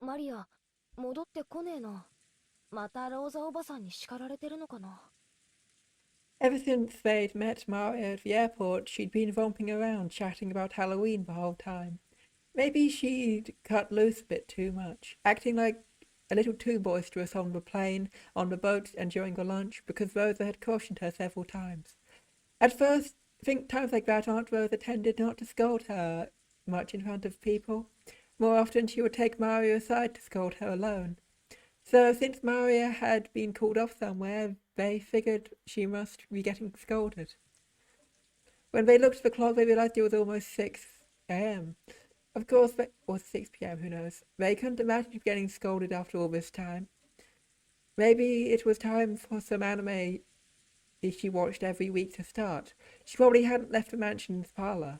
マリア、戻ってこねえな。またローザおばさんに叱られてるのかな。 Ever since they'd met Mario at the airport, she'd been romping around chatting about Halloween the whole time. Maybe she'd cut loose a bit too much, acting like a little too boisterous on the plane, on the boat, and during the lunch, because Rosa had cautioned her several times. At first, I think times like that Aunt Rosa tended not to scold her much in front of people. More often she would take Mario aside to scold her alone. So since Maria had been called off somewhere, they figured she must be getting scolded. When they looked at the clock, they realized it was almost 6 a.m. Of course, or 6 p.m., who knows. They couldn't imagine getting scolded after all this time. Maybe it was time for some anime she watched every week to start. She probably hadn't left the mansion's parlor.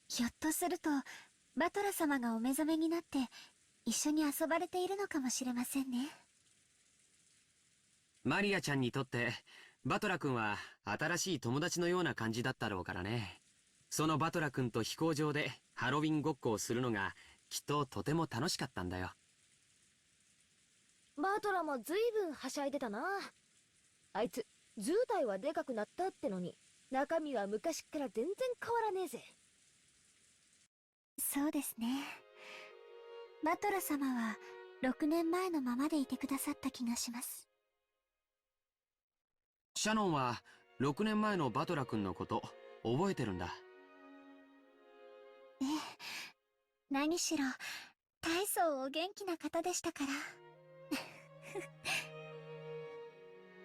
ひょっとするとバトラ様がお目覚めになって一緒に遊ばれているのかもしれませんね。マリアちゃんにとってバトラ君は新しい友達のような感じだったろうからね。そのバトラ君と飛行場でハロウィンごっこをするのがきっととても楽しかったんだよ。バトラもずいぶんはしゃいでたな。あいつ図体はでかくなったってのに中身は昔っから全然変わらねえぜ。そうですね。バトラ様は6年前のままでいてくださった気がします。シャノンは6年前のバトラ君のこと覚えてるんだ。ええ、何しろ大層お元気な方でしたから。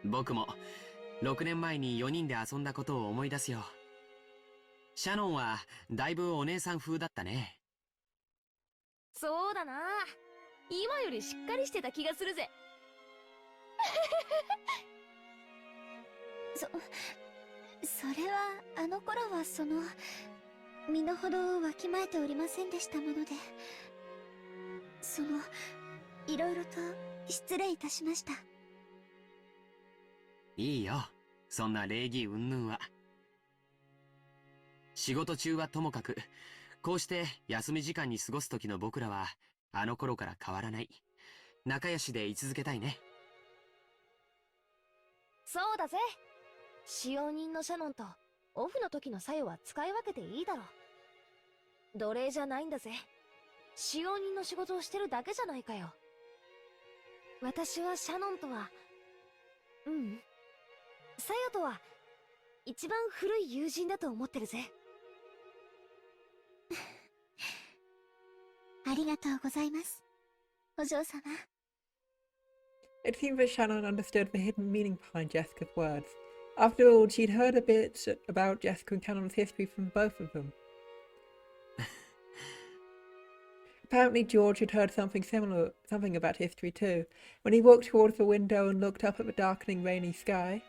僕も6年前に4人で遊んだことを思い出すよ。シャノンはだいぶお姉さん風だったね。そうだな。今よりしっかりしてた気がするぜ。それはあの頃は身の程わきまえておりませんでしたもので、いろいろと失礼いたしました。いいよ、そんな礼儀云々は。仕事中はともかく、こうして休み時間に過ごす時の僕らはあの頃から変わらない仲良しでい続けたいね。そうだぜ。使用人のシャノンとオフの時の作用は使い分けていいだろう。奴隷じゃないんだぜ。使用人の仕事をしてるだけじゃないかよ。私はシャノンとは、サヨとは一番古い友人だと思ってるぜ。ありがとうございます、お嬢様。It seemed that Shannon understood the hidden meaning behind Jessica's words. After all, she'd heard a bit about Jessica and Cannon's history from both of them. Apparently George had heard something about history too, when he walked towards the window and looked up at the darkening rainy sky.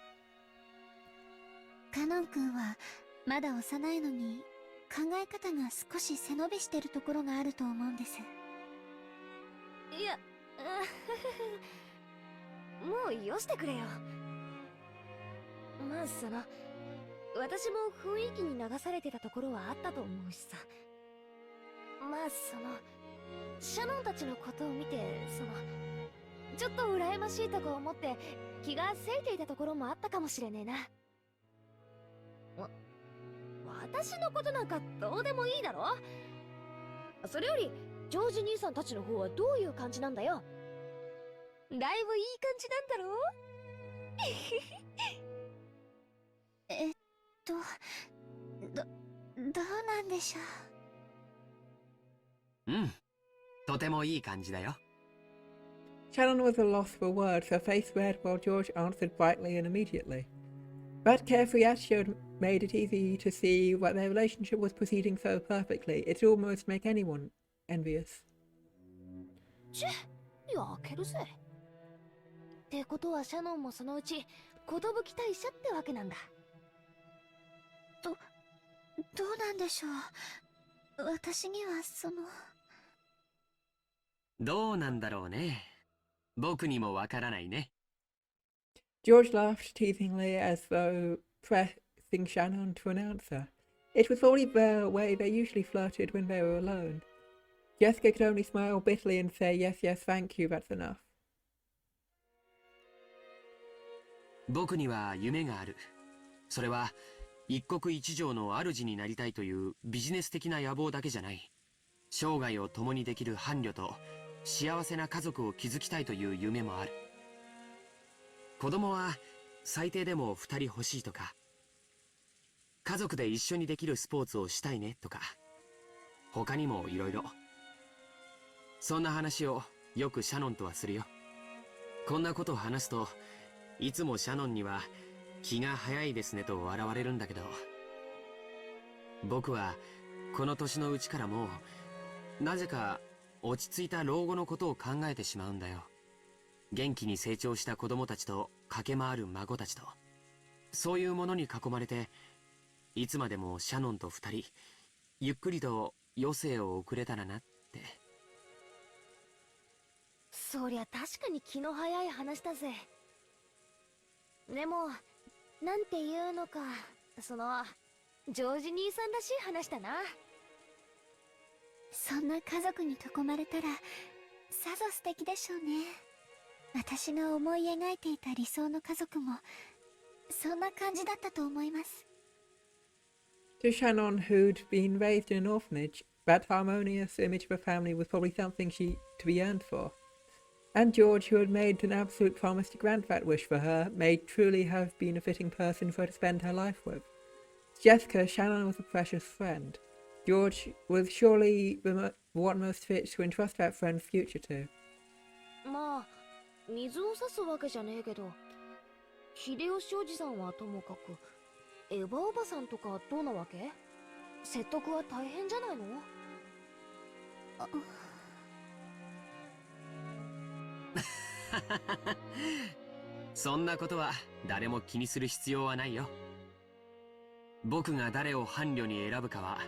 カノン君はまだ幼いのに考え方が少し背伸びしてるところがあると思うんです。いや、もうよしてくれよ。まあ私も雰囲気に流されてたところはあったと思うしさ。まあシャノンたちのことを見てちょっと羨ましいとか思って気がせいていたところもあったかもしれねえな。私のことなんかどうでもいいだろ。それよりジョージ兄さんたちの方はどういう感じなんだよ。だいぶいい感じなんだろどうなんでしょう。とてもいい感じだよ。Shannon was a loss for words, her face red while George answered brightly and immediately. That carefree attitude made it easy to see that their relationship was proceeding so perfectly, it'd almost make anyone envious. やけるぜ。ってことはシャノンもそのうち寿大社ってわけなんだ。どうなんでしょう。私にはどうなんだろうね。僕にもわからないね。George laughed teasingly as though pressing Shannon to an answer. It was only the way they usually flirted when they were alone. Jessica could only smile bitterly and say, yes, yes, thank you, that's enough. 僕には夢がある。それは一国一城の主になりたいというビジネス的な野望だけじゃない。生涯を共にできる伴侶と幸せな家族を築きたいという夢もある。子供は最低でも2人欲しいとか、家族で一緒にできるスポーツをしたいねとか、他にもいろいろ。そんな話をよくシャノンとはするよ。こんなことを話すと、いつもシャノンには気が早いですねと笑われるんだけど、僕はこの年のうちからもうなぜか落ち着いた老後のことを考えてしまうんだよ。元気に成長した子供たちと駆け回る孫たちと、そういうものに囲まれていつまでもシャノンと二人ゆっくりと余生を送れたらなって。そりゃ確かに気の早い話だぜ。でもなんていうのか、そのジョージ兄さんらしい話だな。そんな家族に囲まれたらさぞ素敵でしょうね。私が思い描いていた理想の家族もそんな感じだったと思います。 To Shannon, who'd been raised in an orphanage, that harmonious image of a family was probably something to be yearned for. And George, who had made an absolute promise to grant that wish for her, may truly have been a fitting person for her to spend her life with. To Jessica, Shannon was a precious friend. George was surely the one most fit to entrust that friend's future to. まあ水を差すわけじゃねえけど、秀吉おじさんはともかくエヴァおばさんとかどうなわけ？説得は大変じゃないの？そんなことは誰も気にする必要はないよ。僕が誰を伴侶に選ぶかは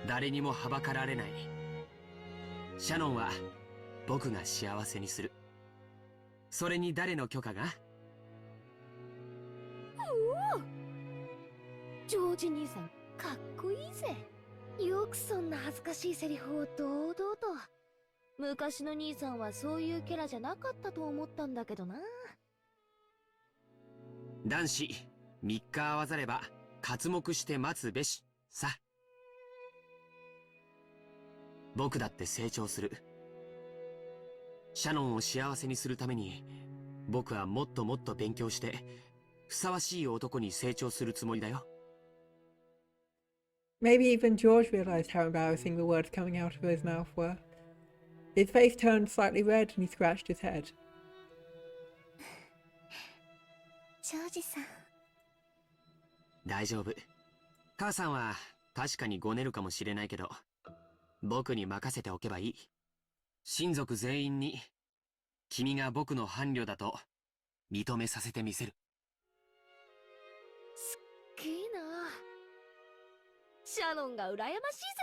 誰にもはばかられない。シャノンは僕が幸せにする。それに誰の許可が？おお、ジョージ兄さんかっこいいぜ。よくそんな恥ずかしいセリフを堂々と。昔の兄さんはそういうキャラじゃなかったと思ったんだけどな。男子3日会わざれば刮目して待つべしさ。僕だって成長する。シャノンを幸せにするために僕はもっともっと勉強してふさわしい男に成長するつもりだよ。 Maybe even George realised how embarrassing the words coming out of his mouth were. His face turned slightly red and he scratched his head. ジョージさん、大丈夫。母さんは確かにごねるかもしれないけど、僕に任せておけばいい。親族全員に君が僕の伴侶だと認めさせてみせる。すっげえな。シャノンが羨ましいぜ、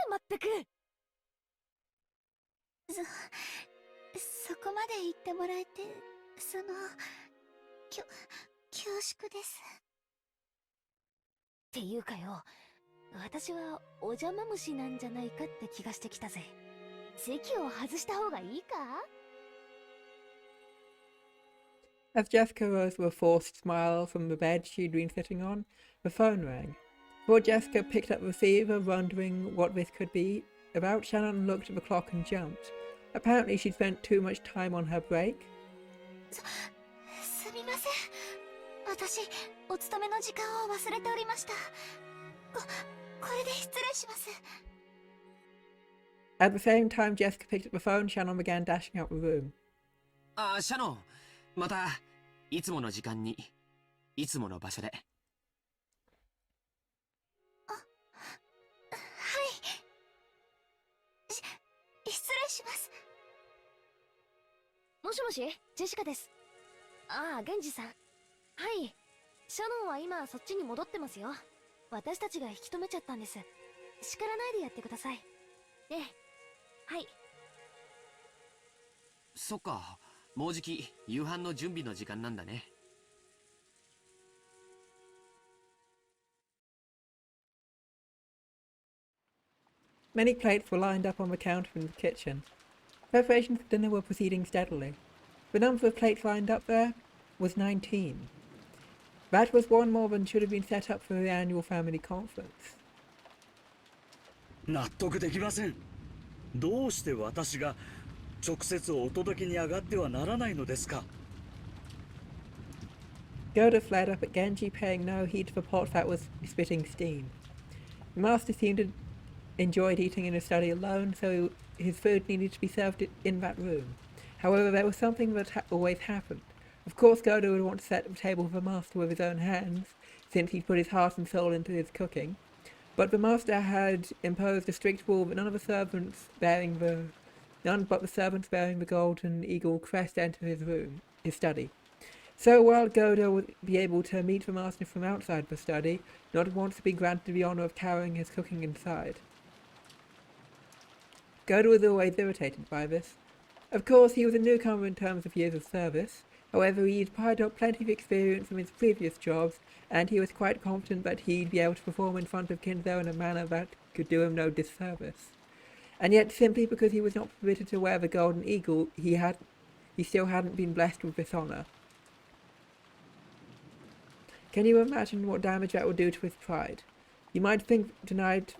まったく。そこまで言ってもらえて、恐縮です。っていうかよ、私はお邪魔虫なんじゃないかって気がしてきたぜ。席を外した方がいいか？ As Jessica rose with a forced smile from the bed she'd been sitting on, the phone rang. Before Jessica picked up the receiver, wondering what this could be about, Shannon looked at the clock and jumped. Apparently she'd spent too much time on her break. すみません。私、お勤めの時間を忘れておりました。これで失礼します。 At the same time Jessica picked up the phone, Shannon began dashing out the room. あ、シャノン、またいつもの時間にいつもの場所で。はい。失礼します。もしもし、ジェシカです。ああ、ゲンジさん。はい。シャノンは今そっちに戻ってますよ。私たちが引き止めちゃったんです。叱らないでやってください。ええ。はい。そっか、もうじき夕飯の準備の時間なんだね。Many plates were lined up on the counter in the kitchen. Preparations for dinner were proceeding steadily. The number of plates lined up there was 19. That was one more than should have been set up for the annual family conference. 納得できません。どうして私が直接お届けに上がってはならないのですか。Goda flared up at Genji, paying no heed to the pot that was spitting steam. The master seemed to enjoy eating in his study alone, so his food needed to be served in that room. However, there was something that always happened. Of course, Goda would want to set the table for the master with his own hands, since he'd put his heart and soul into his cooking. But the master had imposed a strict rule that none but the servants bearing the golden eagle crest enter his study. So while Goda would be able to meet the master from outside the study, not once had been granted the honour of carrying his cooking inside. Goda was always irritated by this. Of course, he was a newcomer in terms of years of service. However, he'd piled up plenty of experience from his previous jobs, and he was quite confident that he'd be able to perform in front of Kinzo in a manner that could do him no disservice. And yet, simply because he was not permitted to wear the golden eagle, he still hadn't been blessed with this honour. Can you imagine what damage that would do to his pride? You might think tonight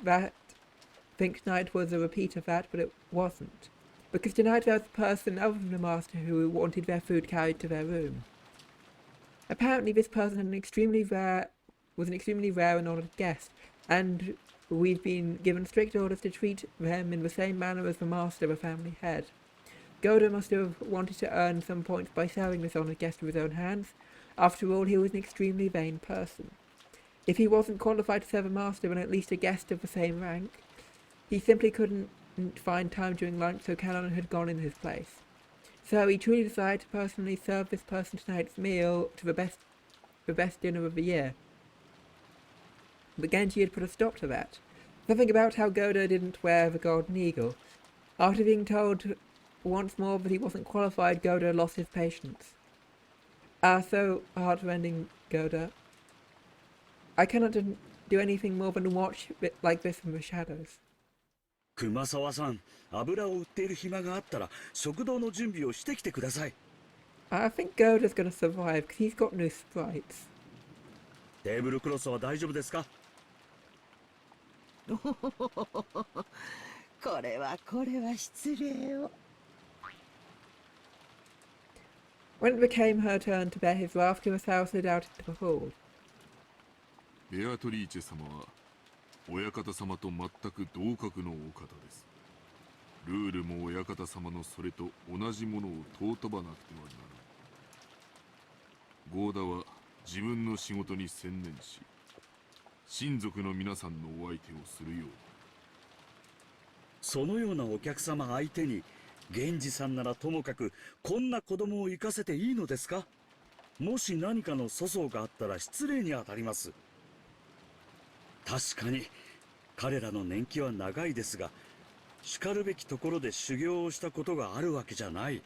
was a repeat of that, but it wasn't. Because tonight there was a person other than the master who wanted their food carried to their room. Apparently this person was an extremely rare and honoured guest, and we'd been given strict orders to treat them in the same manner as the master of a family head. Goda must have wanted to earn some points by serving this honoured guest with his own hands. After all, he was an extremely vain person. If he wasn't qualified to serve a master and at least a guest of the same rank, he simply couldn't find time during lunch, so Canon had gone in his place. So he truly decided to personally serve this person tonight's meal to the best dinner of the year. But Genji had put a stop to that. Something about how Goda didn't wear the golden eagle. After being told once more that he wasn't qualified, Goda lost his patience. So heartrending, Goda. I cannot do anything more than watch it like this from the shadows. 熊沢さん、油を売っている暇があったら食堂の準備をしてきてください。I think Goda's gonna survive because he's got no sprites. テーブルクロスは大丈夫ですか。これは失礼を。When it became her turn to bear his wrath, Kurosawa slid out into the hall. ベアトリーチェ様は親方様と全く同格のお方です。ルールも親方様のそれと同じものを尊ばなくてはならない。ゴーダは自分の仕事に専念し、親族の皆さんのお相手をするように。そのようなお客様相手に源氏さんならともかくこんな子供を生かせていいのですか。もし何かの粗相があったら失礼にあたります。確かに彼らの年季は長いですが、しかるべきところで修行をしたことがあるわけじゃない。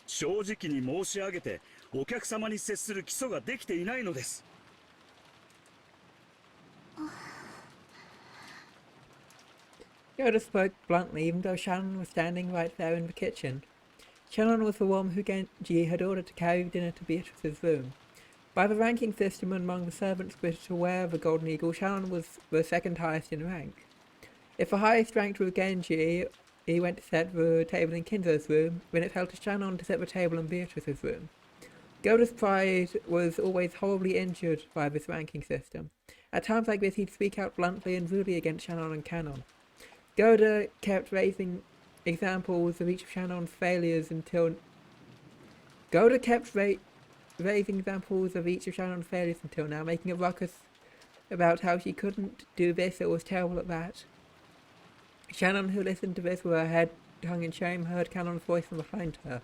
正直に申し上げてお客様に接する基礎ができていないのです。Yoda spoke bluntly, even though Shannon was standing right there in the kitchen. Shannon was the one who Genji had ordered to carry dinner to Beatrice's room. By the ranking system among the servants permitted to wear the golden eagle, Shannon was the second highest in rank. If the highest ranked was Genji, he went to set the table in Kinzo's room, then it fell to Shannon to set the table in Beatrice's room. Goda's pride was always horribly injured by this ranking system. At times like this, he'd speak out bluntly and rudely against Shannon and Canon. Goda kept raising examples of each of Shannon's failures until now, making a ruckus about how she couldn't do this or was terrible at that. Shannon, who listened to this with her head hung in shame, heard Canon's voice from behind her.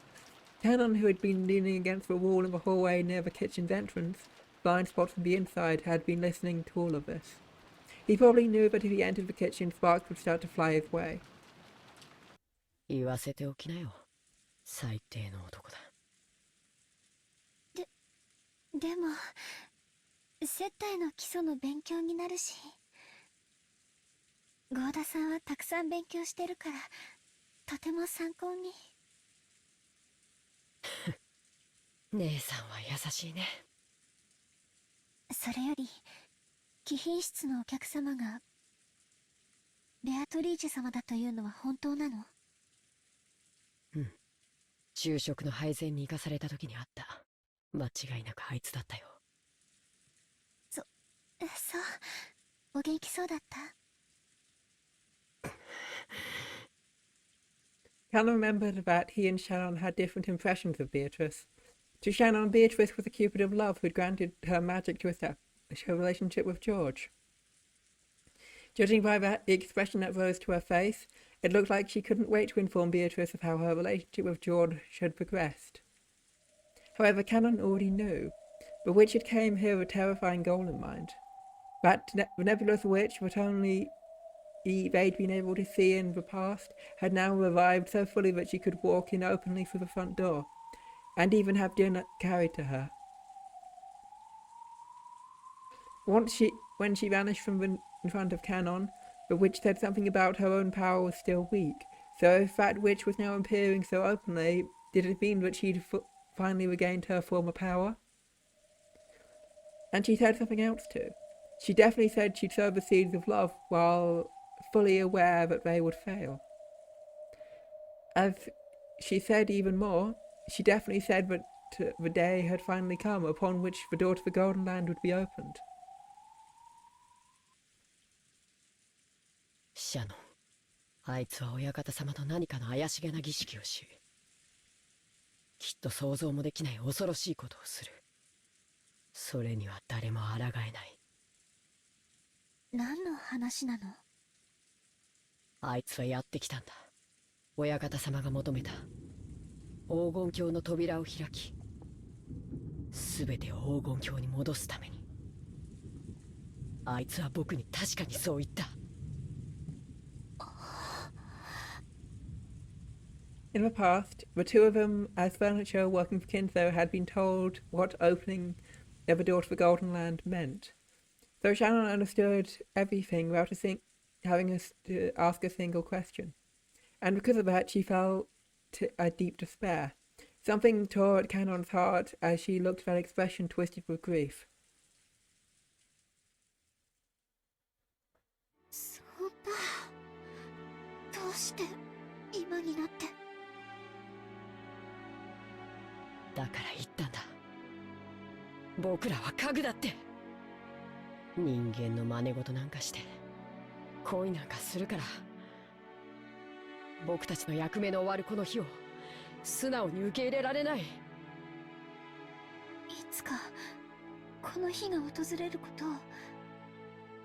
Canon, who had been leaning against the wall in the hallway near the kitchen's entrance, blind spot from the inside, had been listening to all of this. He probably knew that if he entered the kitchen, sparks would start to fly his way. 言わせておきなよ。最低の男だ。でも接待の基礎の勉強になるし。合田さんはたくさん勉強してるから、とても参考に。姉さんは優しいね。それより、貴賓室のお客様が、ベアトリーチェ様だというのは本当なの？うん。昼食の配膳に行かされた時にあった。間違いなくあいつだったよ。そう、お元気そうだった？ Canon remembered that he and Shannon had different impressions of Beatrice. To Shannon, Beatrice was the cupid of love who had granted her magic to establish her relationship with George. Judging by the expression that rose to her face, it looked like she couldn't wait to inform Beatrice of how her relationship with George had progressed. However, Canon already knew. The witch had came here with a terrifying goal in mind. That nebulous witch that only they'd been able to see in the past had now revived so fully that she could walk in openly through the front door, and even have dinner carried to her. When she vanished from in front of Canon, the witch said something about her own power was still weak. So if that witch was now appearing so openly, did it mean that she'd finally regained her former power? And she said something else too. She definitely said she'd sow the seeds of love while fully aware that they would fail. As she said even more, she definitely said that the day had finally come upon which the door to the Golden Land would be opened. シャノン、あいつは親方様と何かの怪しげな儀式をし、きっと想像もできない恐ろしいことをする。それには誰も抗えない。何の話なの？あいつはやってきたんだ。親方様が求めた黄金鏡の扉を開き、すべてを黄金鏡に戻すために。あいつは僕に確かにそう言った。In the past, the two of them, as furniture working for Kinzo, had been told what opening of the door to the Golden Land meant. So Shannon understood everything without having to ask a single question. And because of that, she felt a deep despair. Something tore at Canon's heart as she looked at that expression twisted with grief. そんな、どうして今になって。だから言ったんだ。僕らは家具だって。人間の真似事なんかして恋なんかするから、僕たちの役目の終わるこの日を素直に受け入れられない。いつかこの日が訪れることを、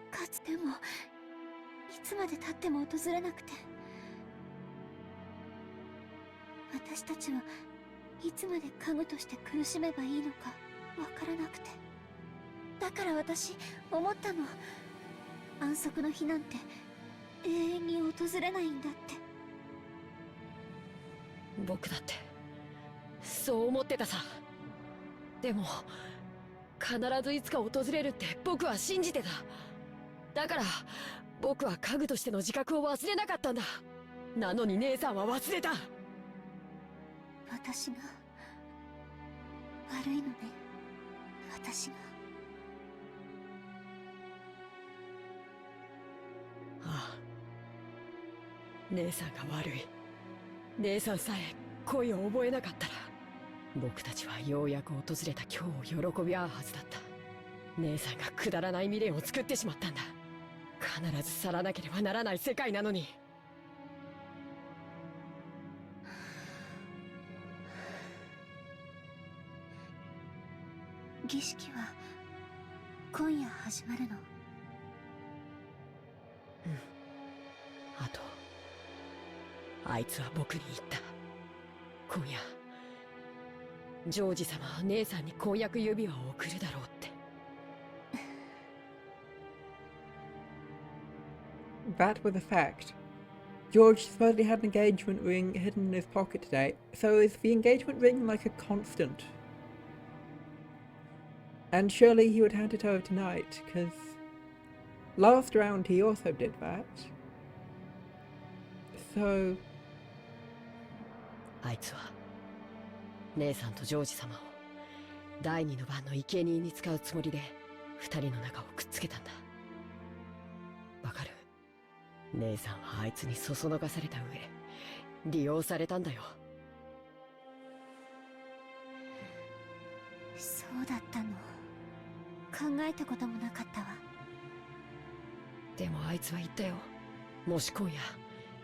かつてもいつまで経っても訪れなくて、私たちはいつまで家具として苦しめばいいのかわからなくて。だから私思ったの。安息の日なんて永遠に訪れないんだって。僕だってそう思ってたさ。でも必ずいつか訪れるって僕は信じてた。だから僕は家具としての自覚を忘れなかったんだ。なのに姉さんは忘れた。私が悪いのね。私が。ああ、姉さんが悪い。姉さんさえ恋を覚えなかったら、僕たちはようやく訪れた今日を喜び合うはずだった。姉さんがくだらない未練を作ってしまったんだ。必ず去らなければならない世界なのに。儀式は今夜始まるの？あとあいつは僕に言った。今夜ジョージ様は姉さんに婚約指輪を贈るだろうって。That was a fact. George supposedly had an engagement ring hidden in his pocket today, so is the engagement ring like a constant? And surely he would hand it over tonight, because last round he also did that. So, あいつは姉さんとジョージ様を第二の番の生贄に使うつもりで二人の中をくっつけたんだ。わかる？姉さんはあいつにそそのかされた上利用されたんだよ。そうだったの。考えたこともなかったわ。でもあいつは言ったよ。もし今夜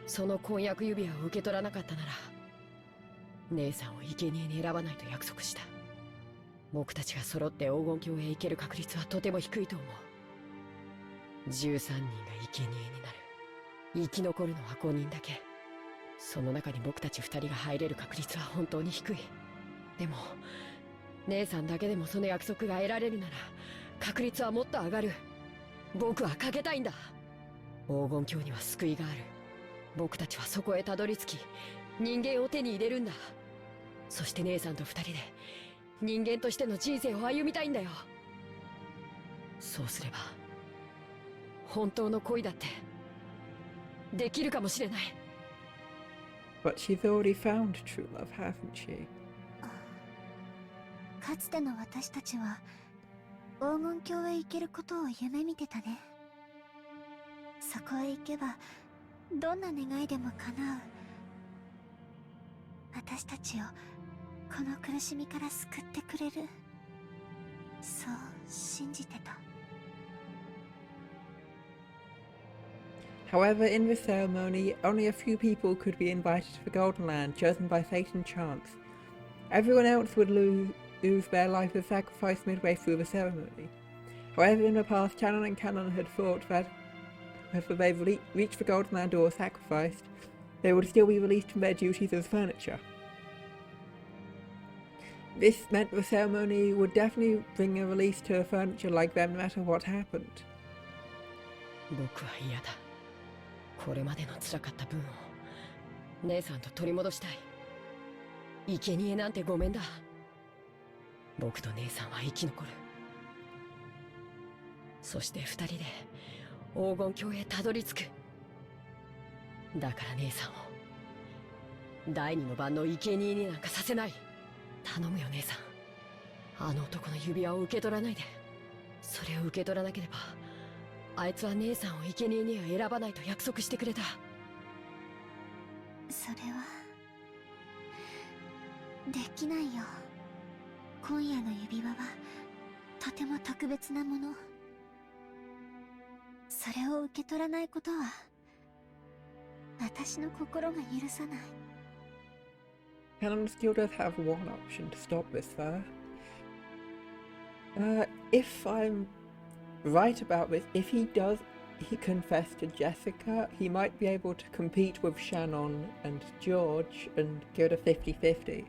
その婚約指輪を受け取らなかったなら姉さんを生贄に選ばないと約束した。僕たちが揃って黄金鏡へ行ける確率はとても低いと思う。13人が生贄になる。生き残るのは5人だけ。その中に僕たち2人が入れる確率は本当に低い。でも姉さんだけでもその約束が得られるなら確率はもっと上がる。僕はかけたいんだ。黄金鏡には救いがある。僕たちはそこへたどり着き人間を手に入れるんだ。そして姉さんと2人で人間としての人生を歩みたいんだよ。そうすれば本当の恋だってできるかもしれない。 but she's already found true love, hasn't she? かつての私たちは黄金鏡へ行けることを夢見てたね。そこへ行けばどんな願いでも叶う。私たちをこの苦しみから救ってくれる。そう信じてた。However, in the ceremony, only a few people could be invited to the Golden Land, chosen by fate and chance. Everyone else would lose their life as sacrifice midway through the ceremony. However, in the past, Shannon and Cannon had thought that whether they reached the Golden Land or were sacrificed, they would still be released from their duties as furniture. This meant the ceremony would definitely bring a release to furniture like them no matter what happened. 僕は嫌だ。これまでの辛かった分を姉さんと取り戻したい。生贄なんてごめんだ。僕と姉さんは生き残る。そして二人で黄金鏡へたどり着く。だから姉さんを第二の番の生贄になんかさせない。頼むよ姉さん。あの男の指輪を受け取らないで。それを受け取らなければあいつは姉さんを生贄には選ばないと約束してくれた。それはできないよ。今夜の指輪はとても特別なもの。それを受け取らないことは私の心が許さない。Cannon still does have one option to stop this, though. If I'm right about this, if he confess to Jessica, he might be able to compete with Shannon and George and go to 50-50.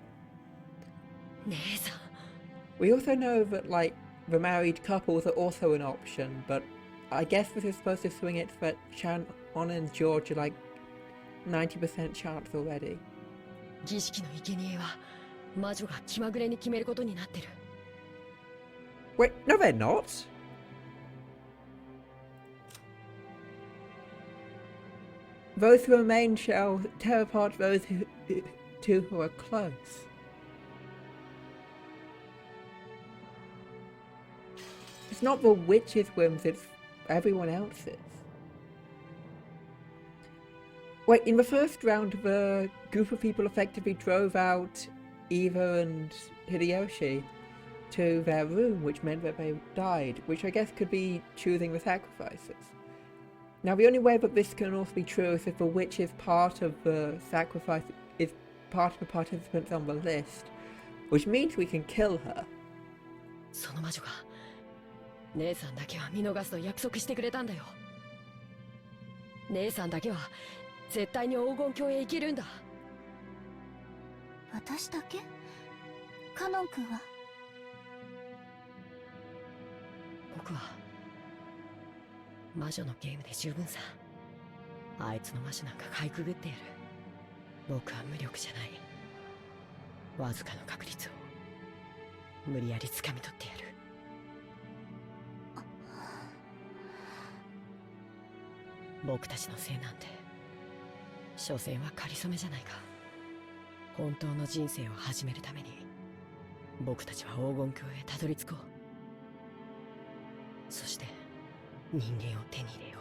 姉さん。 We also know that, like, the married couples are also an option, but I guess this is supposed to swing it that Shannon and George are like 90% chance already. 儀式の生贄は魔女が気まぐれに決めることになってる。 Wait, no they're not! Those who remain shall tear apart those who are close. It's not the witch's whims, it's everyone else's. Wait, in the first round, the group of people effectively drove out Eva and Hideyoshi to their room, which meant that they died, which I guess could be choosing the sacrifices. Now, the only way that this can also be true is if the witch is part of the sacrifice, is part of the participants on the list, which means we can kill her. その魔女が姉さんだけは見逃すと約束してくれたんだよ。姉さんだけは絶対に黄金鏡へ行けるんだ。私だけ？カノン君は？僕は魔女のゲームで十分さ。あいつの魔女なんかかいくぐってやる。僕は無力じゃない。わずかの確率を無理やり掴み取ってやる。僕たちのせいなんて所詮は仮初めじゃないか。本当の人生を始めるために僕たちは黄金鏡へたどり着こう。そして人間を手に入れよ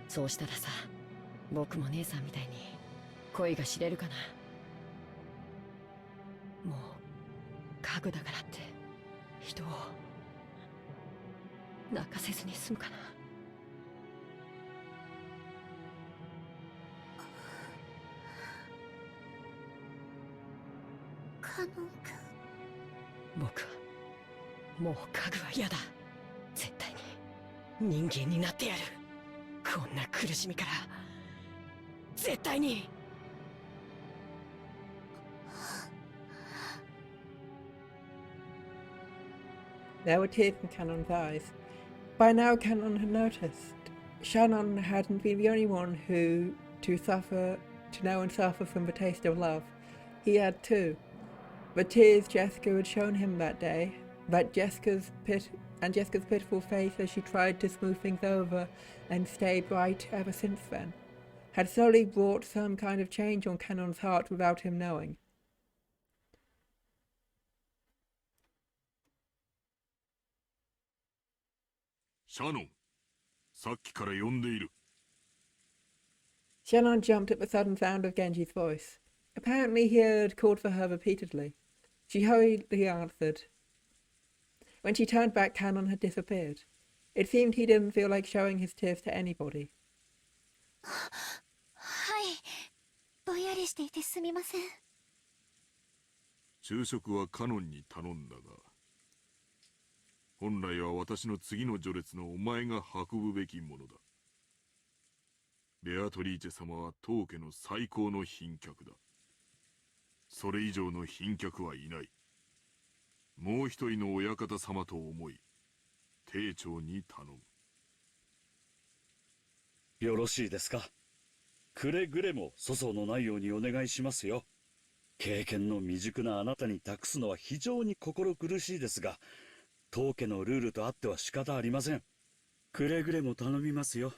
う。そうしたらさ、僕も姉さんみたいに恋が知れるかな。もう家具だからって人を泣かせずに済むかな。カノン君。僕はもう家具は嫌だ。絶対に人間になってやる。こんな苦しみから絶対に。There were tears in Canon's eyes. By now, Canon had noticed. Shannon hadn't been the only one to know and suffer from the taste of love. He had too. The tears Jessica had shown him that day, Jessica's pitiful face as she tried to smooth things over and stay bright ever since then, had slowly brought some kind of change on Canon's heart without him knowing. シャノン、さっきから呼んでいる。Shannon jumped at the sudden sound of Genji's voice. Apparently he had called for her repeatedly. She hurriedly answered. When she turned back, Canon had disappeared. It seemed he didn't feel like showing his tears to anybody. はい。ぼんやりしていてすみません。昼食はカノンに頼んだが、本来は私の次の序列のお前が運ぶべきものだ。ベアトリーチェ様は当家の最高の賓客だ。それ以上の賓客はいない。もう一人の親方様と思い、丁重に頼む。よろしいですか。くれぐれも粗相のないようにお願いしますよ。経験の未熟なあなたに託すのは非常に心苦しいですが、当家のルールとあっては仕方ありません。くれぐれも頼みますよ。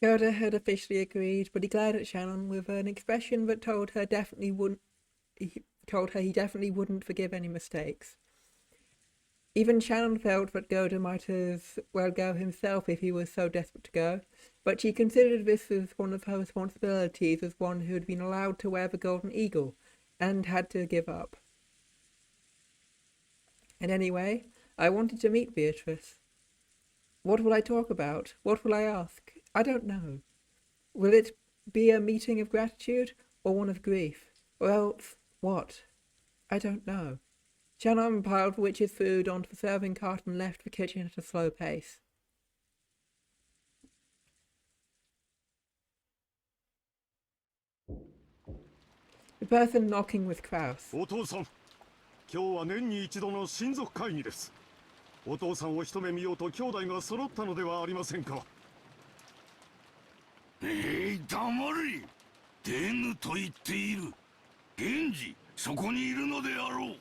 Yoda had officially agreed, but he glared at Shannon with an expression that told her he definitely wouldn't forgive any mistakes. Even Shannon felt that Yoda might as well go himself if he was so desperate to go, but she considered this as one of her responsibilities as one who had been allowed to wear the golden eagle, and had to give up. And anyway, I wanted to meet Beatrice. What will I talk about? What will I ask? I don't know. Will it be a meeting of gratitude or one of grief? Or else what? I don't know. Shannon piled the witch's food onto the serving cart and left the kitchen at a slow pace. The person knocking was Kraus. お父さん、今日は年に一度の親族会議です。お父さんを一目見ようと兄弟が揃ったのではありませんか。黙れ。出ぬと言っている。源氏、そこにいるのであろう。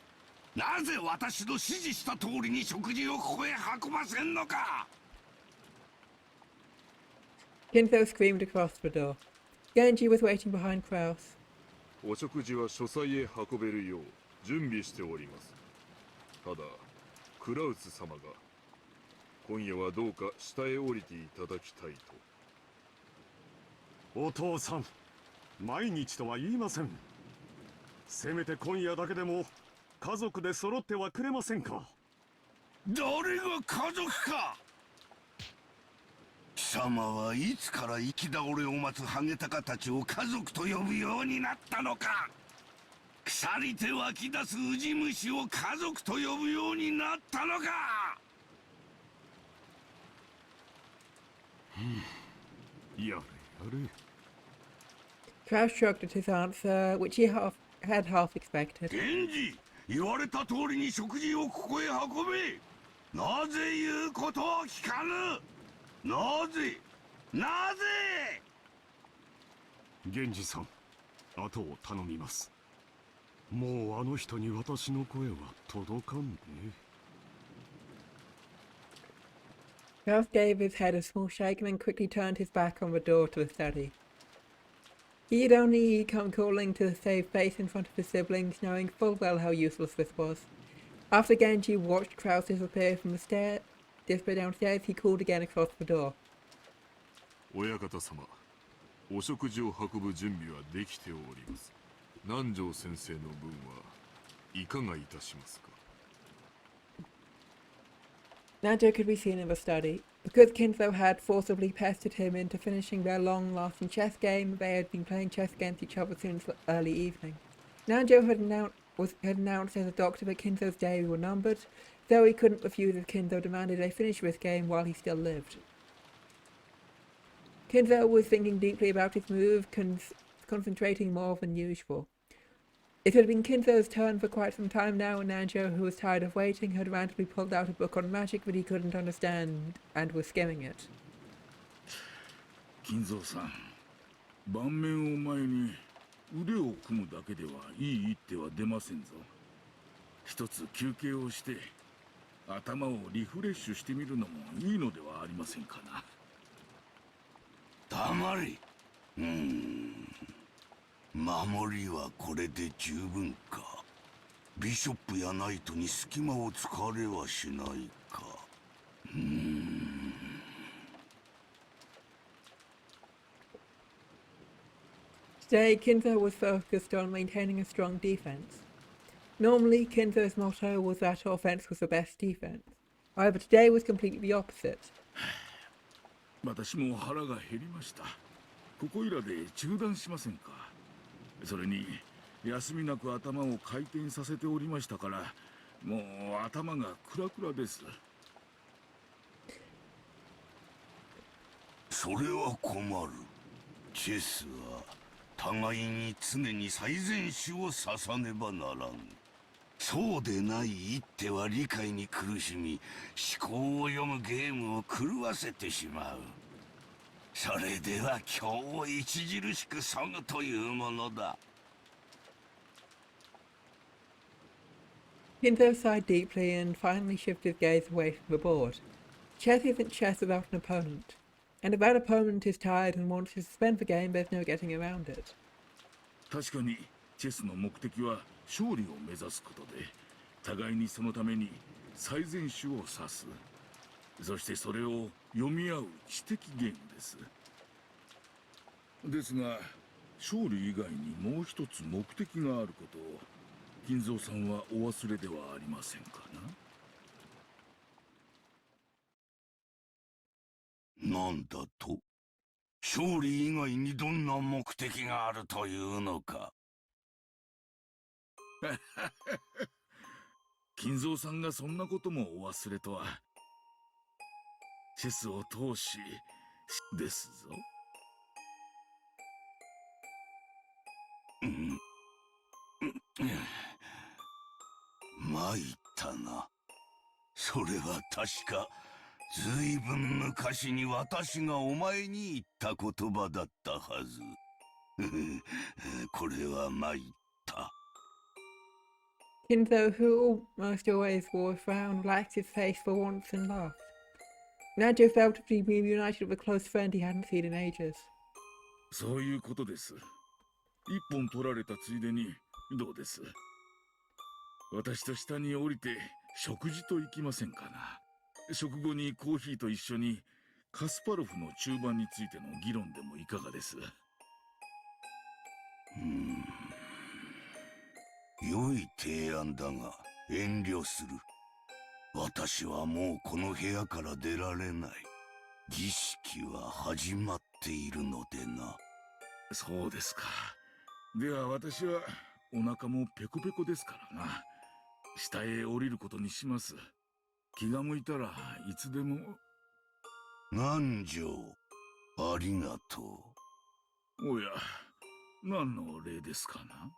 なぜ私の指示した通りに食事をここへ運ばせんのか。Kinzo screamed across the door. Genji was waiting behind Kraus. お食事は書斎へ運べるよう準備しております。ただ、クラウス様が今夜はどうか下へ降りていただきたいと。お父さん、毎日とは言いません。せめて今夜だけでも家族で揃ってはくれませんか。誰が家族か。貴様はいつから生き倒れを待つハゲタカたちを家族と呼ぶようになったのか。腐りて湧き出すウジ虫を家族と呼ぶようになったのか。やれやれ。Kraus shrugged at his answer, which he had half expected. 源氏、言われた通りに食事をここへ運べ。なぜ言うことを聞かぬ。なぜ源氏さん、後を頼みます。もうあの人に私の声は届かんね。Ralph gave his head a small shake and then quickly turned his back on the door to the study. He had only come crawling to save face in front of his siblings, knowing full well how useless this was. After Genji watched Kraus disappear downstairs, he called again across the door. 親方様、お食事を運ぶ準備はできております。南條先生の分はいかがいたしますか? Nanjo could be seen in the study. Because Kinzo had forcibly pestered him into finishing their long-lasting chess game, they had been playing chess against each other since early evening. Nanjo had announced as a doctor that Kinzo's days were numbered, though he couldn't refuse if Kinzo demanded they finish this game while he still lived. Kinzo was thinking deeply about his move, concentrating more than usual. It had been Kinzo's turn for quite some time now, and Nanjo, who was tired of waiting, had randomly pulled out a book on magic that he couldn't understand and was skimming it. 金蔵さん、盤面を前に腕を組むだけではいい一手は出ませんぞ。一つ休憩をして頭をリフレッシュしてみるのもいいのではありませんかな。黙れ。守りはこれで十分か。ビショップやナイトに隙間を突かれはしないか。Today, Kinzo was focused on maintaining a strong defense. Normally, Kinzo's motto was that offense was the best defense. However, today was completely the opposite. 私も腹が減りました。ここいらで中断しませんか。それに休みなく頭を回転させておりましたから、もう頭がクラクラです。それは困る。チェスは互いに常に最善手を指さねばならん。そうでない一手は理解に苦しみ、思考を読むゲームを狂わせてしまう。それでは今日を著しく削ぐというものだ。Kinzo sighed deeply and finally shifted his gaze away from the board. Chess isn't chess without an opponent. And if that opponent is tired and wants to suspend the game, there's no getting around it. 確かにチェスの目的は勝利を目指すことで、互いにそのために最善手を指す。そしてそれを読み合う知的ゲームです。ですが、勝利以外にもう一つ目的があることを金蔵さんはお忘れではありませんかな。なんだと？勝利以外にどんな目的があるというのか。金蔵さんがそんなこともお忘れとは。チェスを通しですぞ。参ったな。それは確かずいぶん昔に私がお前に言った言葉だったはず。これは参った。Kinzo, who almost always wore a frown, relaxed his face for once and laughed. Nanjo felt to be reunited with a close friend he hadn't seen in ages. そういうことです。一本取られたついでにどうです？私と下に降りて食事と行きませんかな。食後にコーヒーと一緒にカスパロフの中盤についての議論でもいかがです？良い提案だが遠慮する。私はもうこの部屋から出られない。儀式は始まっているのでな。そうですか。では私はお腹もペコペコですからな。下へ降りることにします。気が向いたらいつでも。南條、ありがとう。おや、何の礼ですかな。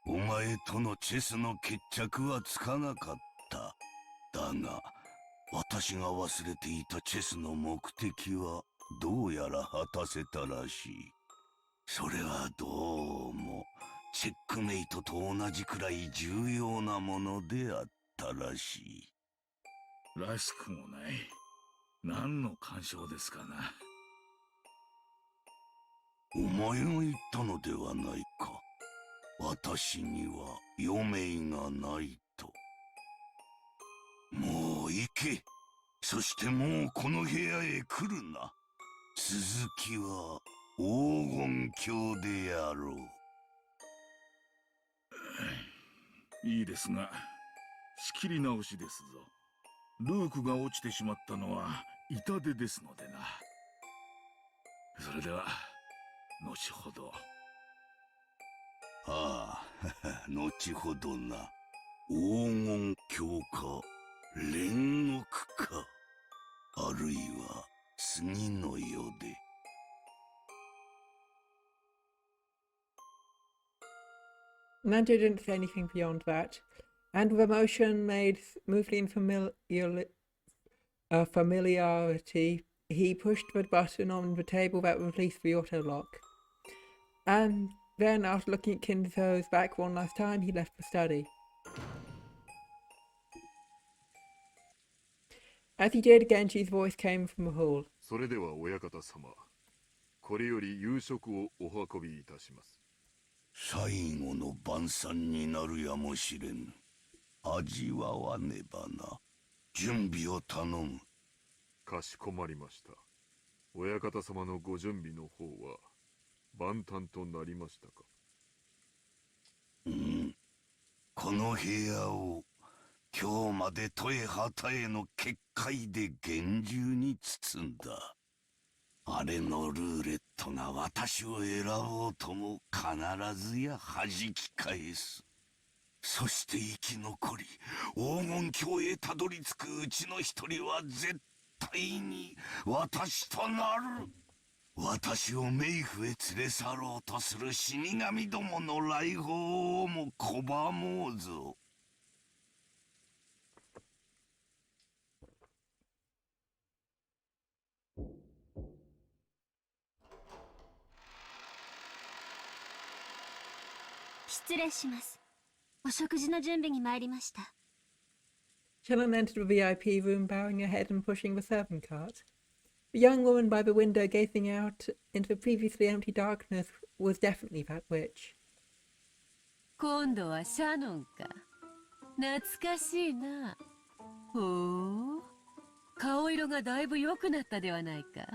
お前とのチェスの決着はつかなかった。だが、私が忘れていたチェスの目的はどうやら果たせたらしい。それはどうもチェックメイトと同じくらい重要なものであったらしい。らしくもない。何の干渉ですかな。お前が言ったのではないか。私には余命がないと。もう行け。そしてもうこの部屋へ来るな。続きは黄金鏡であろう。いいですが、仕切り直しですぞ。ルークが落ちてしまったのは痛手ですのでな。それでは後ほど。ああ、後ほどな。黄金鏡か煉獄か、あるいは次の世で。Nando didn't say anything beyond that, and with emotion made smoothly in familiarity, he pushed the button on the table that released the auto lock. And then, after looking at Kinzo's back one last time, he left the study. As he did, Genji's voice came from the hall. それでは親方様、これより夕食をお運びいたします。最後の晩餐になるやもしれぬ。味わわねばな。準備を頼む。かしこまりました。親方様のご準備の方は万端となりましたか。この部屋を今日まで十重旗への結界で厳重に包んだ。あれのルーレットが私を選ぼうとも必ずや弾き返す。そして生き残り黄金鏡へたどり着くうちの一人は絶対に私となる。私を冥府へ連れ去ろうとする死神どもの来訪をも拒もうぞ。失礼します。お食事の準備に参りました。Shannon entered the VIP room, bowing her head and pushing the serving cart. The young woman by the window gazing out into the previously empty darkness was definitely that witch. 今度はシャノンか。懐かしいな。ほう、顔色がだいぶ良くなったではないか。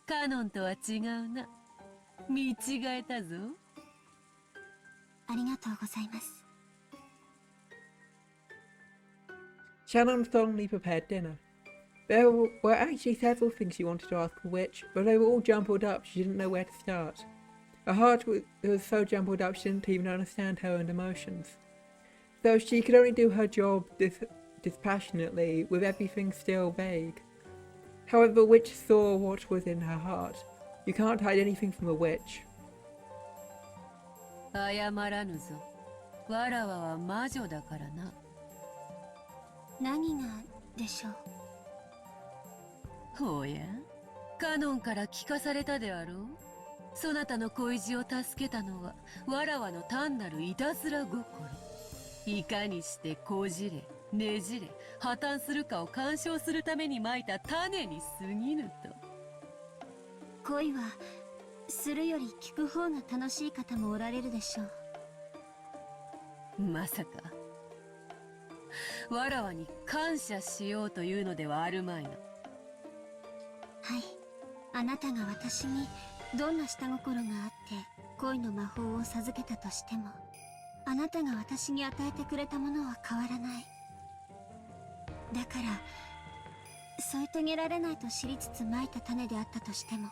カノンとは違うな。見違えたぞ。ありがとうございます。Shannon solemnly prepared dinner. There were actually several things she wanted to ask the witch, but they were all jumbled up. She didn't know where to start. Her heart was so jumbled up she didn't even understand her own emotions. So she could only do her job dispassionately, with everything still vague. However, the witch saw what was in her heart. You can't hide anything from a witch. 謝らぬぞ。わらわは魔女だからな。何がでしょう。ほうや、カノンから聞かされたであろう。そなたの恋路を助けたのはわらわの単なるいたずら心。いかにしてこじれねじれ破綻するかを干渉するためにまいた種に過ぎぬと。恋はするより聞く方が楽しい方もおられるでしょう。まさかわらわに感謝しようというのではあるまいな。はい、あなたが私にどんな下心があって恋の魔法を授けたとしても、あなたが私に与えてくれたものは変わらない。だから添い遂げられないと知りつつまいた種であったとしても、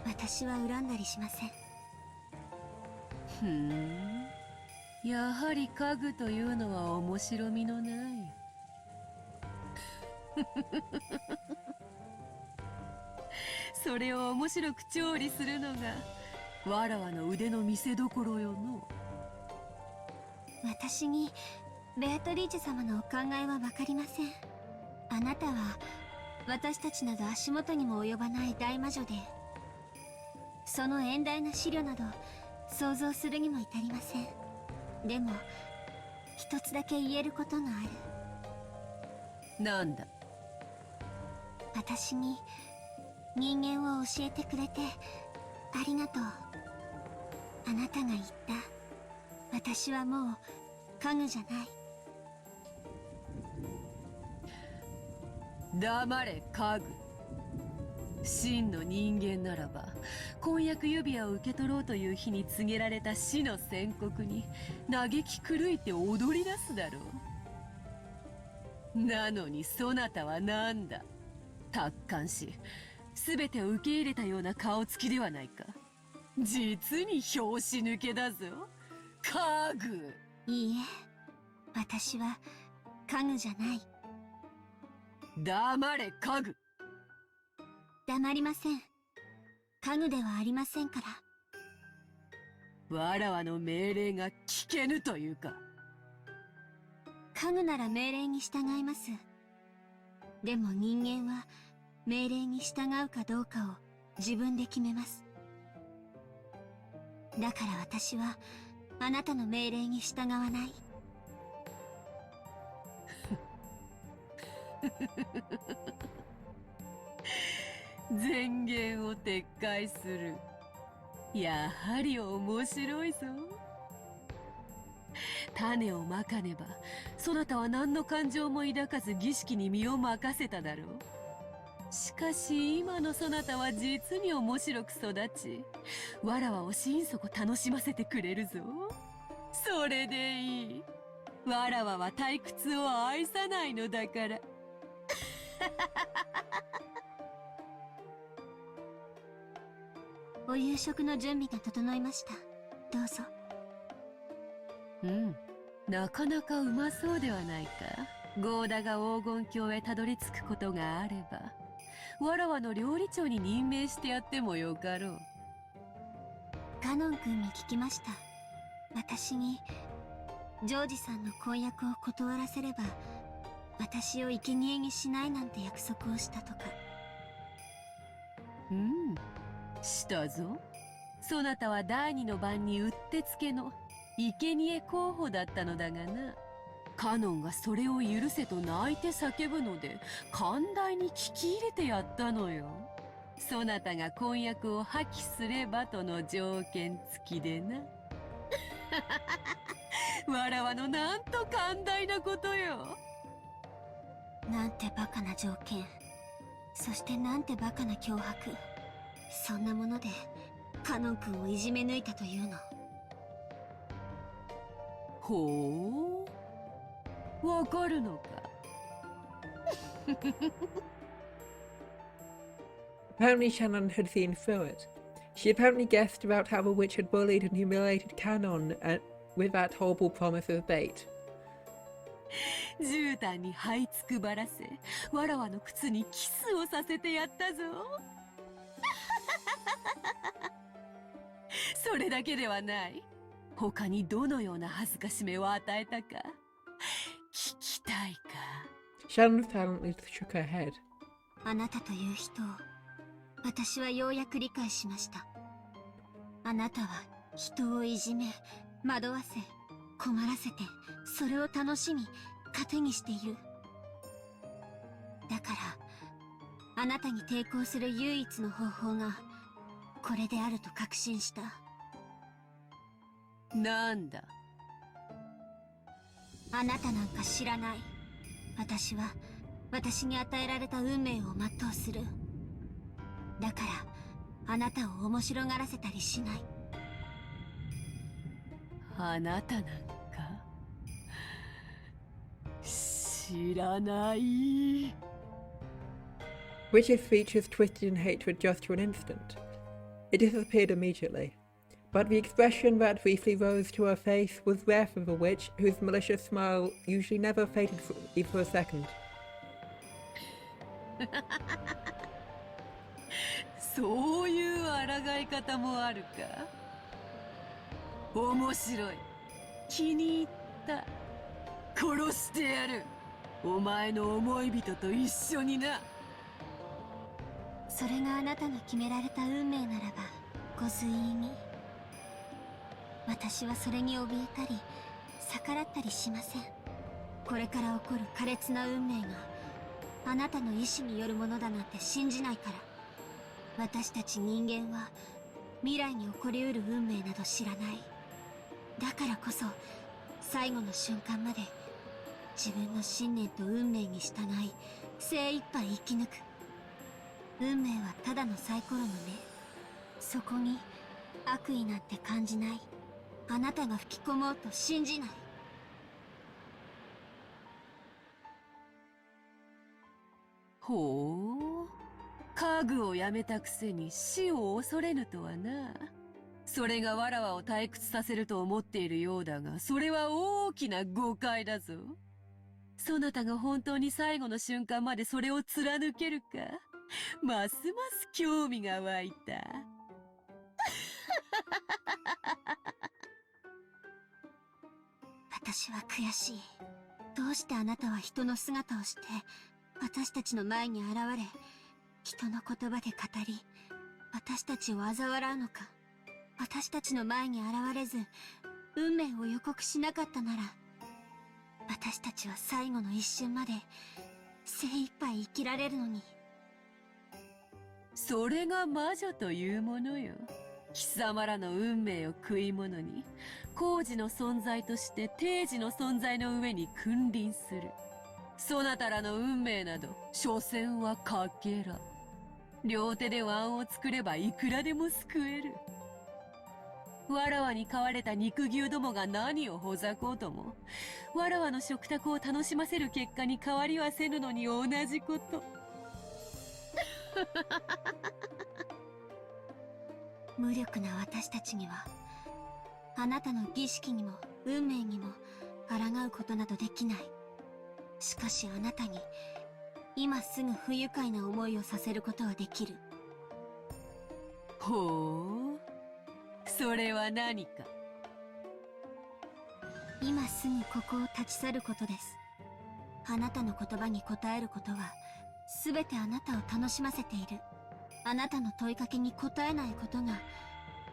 私は恨んだりしません。ふん、やはり家具というのは面白みのないそれを面白く調理するのがわらわの腕の見せ所よの。私にベアトリーチェ様のお考えは分かりません。あなたは私たちなど足元にも及ばない大魔女で、その遠大な資料など想像するにも至りません。でも一つだけ言えることがある。なんだ。私に人間を教えてくれてありがとう。あなたが言った。私はもう家具じゃない。黙れ家具。真の人間ならば婚約指輪を受け取ろうという日に告げられた死の宣告に嘆き狂いて踊り出すだろう。なのにそなたはなんだ、達観し全てを受け入れたような顔つきではないか。実に拍子抜けだぞ家具。いいえ、私は家具じゃない。黙れ家具。黙りません。家具ではありませんから。わらわの命令が聞けぬというか。家具なら命令に従います。でも人間は命令に従うかどうかを自分で決めます。だから私はあなたの命令に従わない。宣言を撤回する。やはり面白いぞ。種をまかねばそなたは何の感情も抱かず儀式に身を任せただろう。しかし今のそなたは実に面白く育ち、わらわを心底楽しませてくれるぞ。それでいい。わらわは退屈を愛さないのだから。お夕食の準備が整いました。どうぞ。うん、なかなかうまそうではないか。ゴーダが黄金鏡へたどり着くことがあればわらわの料理長に任命してやってもよかろう。カノン君に聞きました。私にジョージさんの婚約を断らせれば私を生贄にしないなんて約束をしたとか。うん、したぞ。そなたは第二の晩にうってつけの生贄候補だったのだがな。カノンがそれを許せと泣いて叫ぶので寛大に聞き入れてやったのよ。そなたが婚約を破棄すればとの条件付きでな。わらわのなんと寛大なことよ。なんてバカな条件。そしてなんてバカな脅迫。そんなものでカノン君をいじめ抜いたというの。ほう、わかるのか。Apparently Shannon had seen through it. She apparently guessed about how the witch had bullied and humiliated Canon with that horrible promise of bait. 絨毯に這いつくばらせわらわの靴にキスをさせてやったぞ。それだけではない。他にどのような恥ずかしめを与えたか聞きたいか。 Shannon silently shook her head. あなたという人を私はようやく理解しました。あなたは人をいじめ、惑わせ、困らせて、それを楽しみ、糧にしている。だからあなたに抵抗する唯一の方法がこれであると確信した。なんだ。あなたなんか知らない。私は私に与えられた運命を全うする。だからあなたを面白がらせたりしない。あなたなんか知らない。 Witch's features twisted in hatred just for an instant. It disappeared immediately, but the expression that briefly rose to her face was rare for the witch, whose malicious smile usually never faded even for a second. そういう抗い方もあるか。面白い。気に入った。殺してやる。お前の思い人と一緒にな。それがあなたの決められた運命ならばご随意に。私はそれに怯えたり逆らったりしません。これから起こる苛烈な運命があなたの意志によるものだなんて信じないから。私たち人間は未来に起こりうる運命など知らない。だからこそ最後の瞬間まで自分の信念と運命に従い精一杯生き抜く。運命はただのサイコロの目。そこに悪意なんて感じない。あなたが吹き込もうと信じない。ほう、家具をやめたくせに死を恐れぬとはな。それがわらわを退屈させると思っているようだが、それは大きな誤解だぞ。そなたが本当に最後の瞬間までそれを貫けるか、ますます興味が湧いた。私は悔しい。どうしてあなたは人の姿をして私たちの前に現れ、人の言葉で語り私たちを嘲笑うのか。私たちの前に現れず運命を予告しなかったなら、私たちは最後の一瞬まで精一杯生きられるのに。それが魔女というものよ。貴様らの運命を食い物に、工事の存在として定時の存在の上に君臨する。そなたらの運命など所詮はかけら。両手で碗を作ればいくらでも救える。わらわに飼われた肉牛どもが何をほざこうとも、わらわの食卓を楽しませる結果に変わりはせぬのに同じこと。無力な私たちにはあなたの儀式にも運命にも抗うことなどできない。しかしあなたに今すぐ不愉快な思いをさせることはできる。ほう、それは何か。今すぐここを立ち去ることです。あなたの言葉に答えることは全てあなたを楽しませている。あなたの問いかけに答えないことが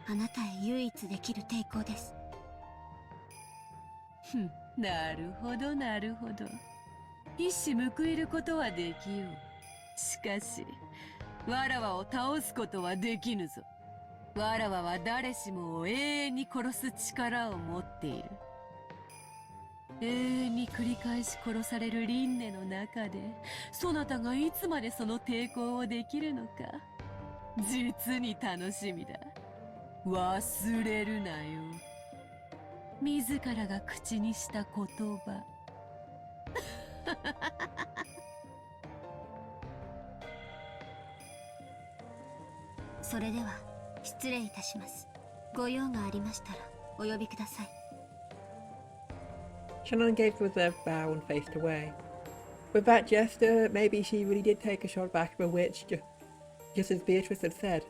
あなたへ唯一できる抵抗です。ふん、なるほどなるほど。一矢報いることはできよう。しかしわらわを倒すことはできぬぞ。わらわは誰しもを永遠に殺す力を持っている。永遠に繰り返し殺される輪廻の中で、そなたがいつまでその抵抗をできるのか、実に楽しみだ。忘れるなよ。自らが口にした言葉。それでは失礼いたします。ご用がありましたらお呼びください。Shannon gave a reserved bow and faced away. With that gesture, maybe she really did take a shot back at the witch, just as Beatrice had said.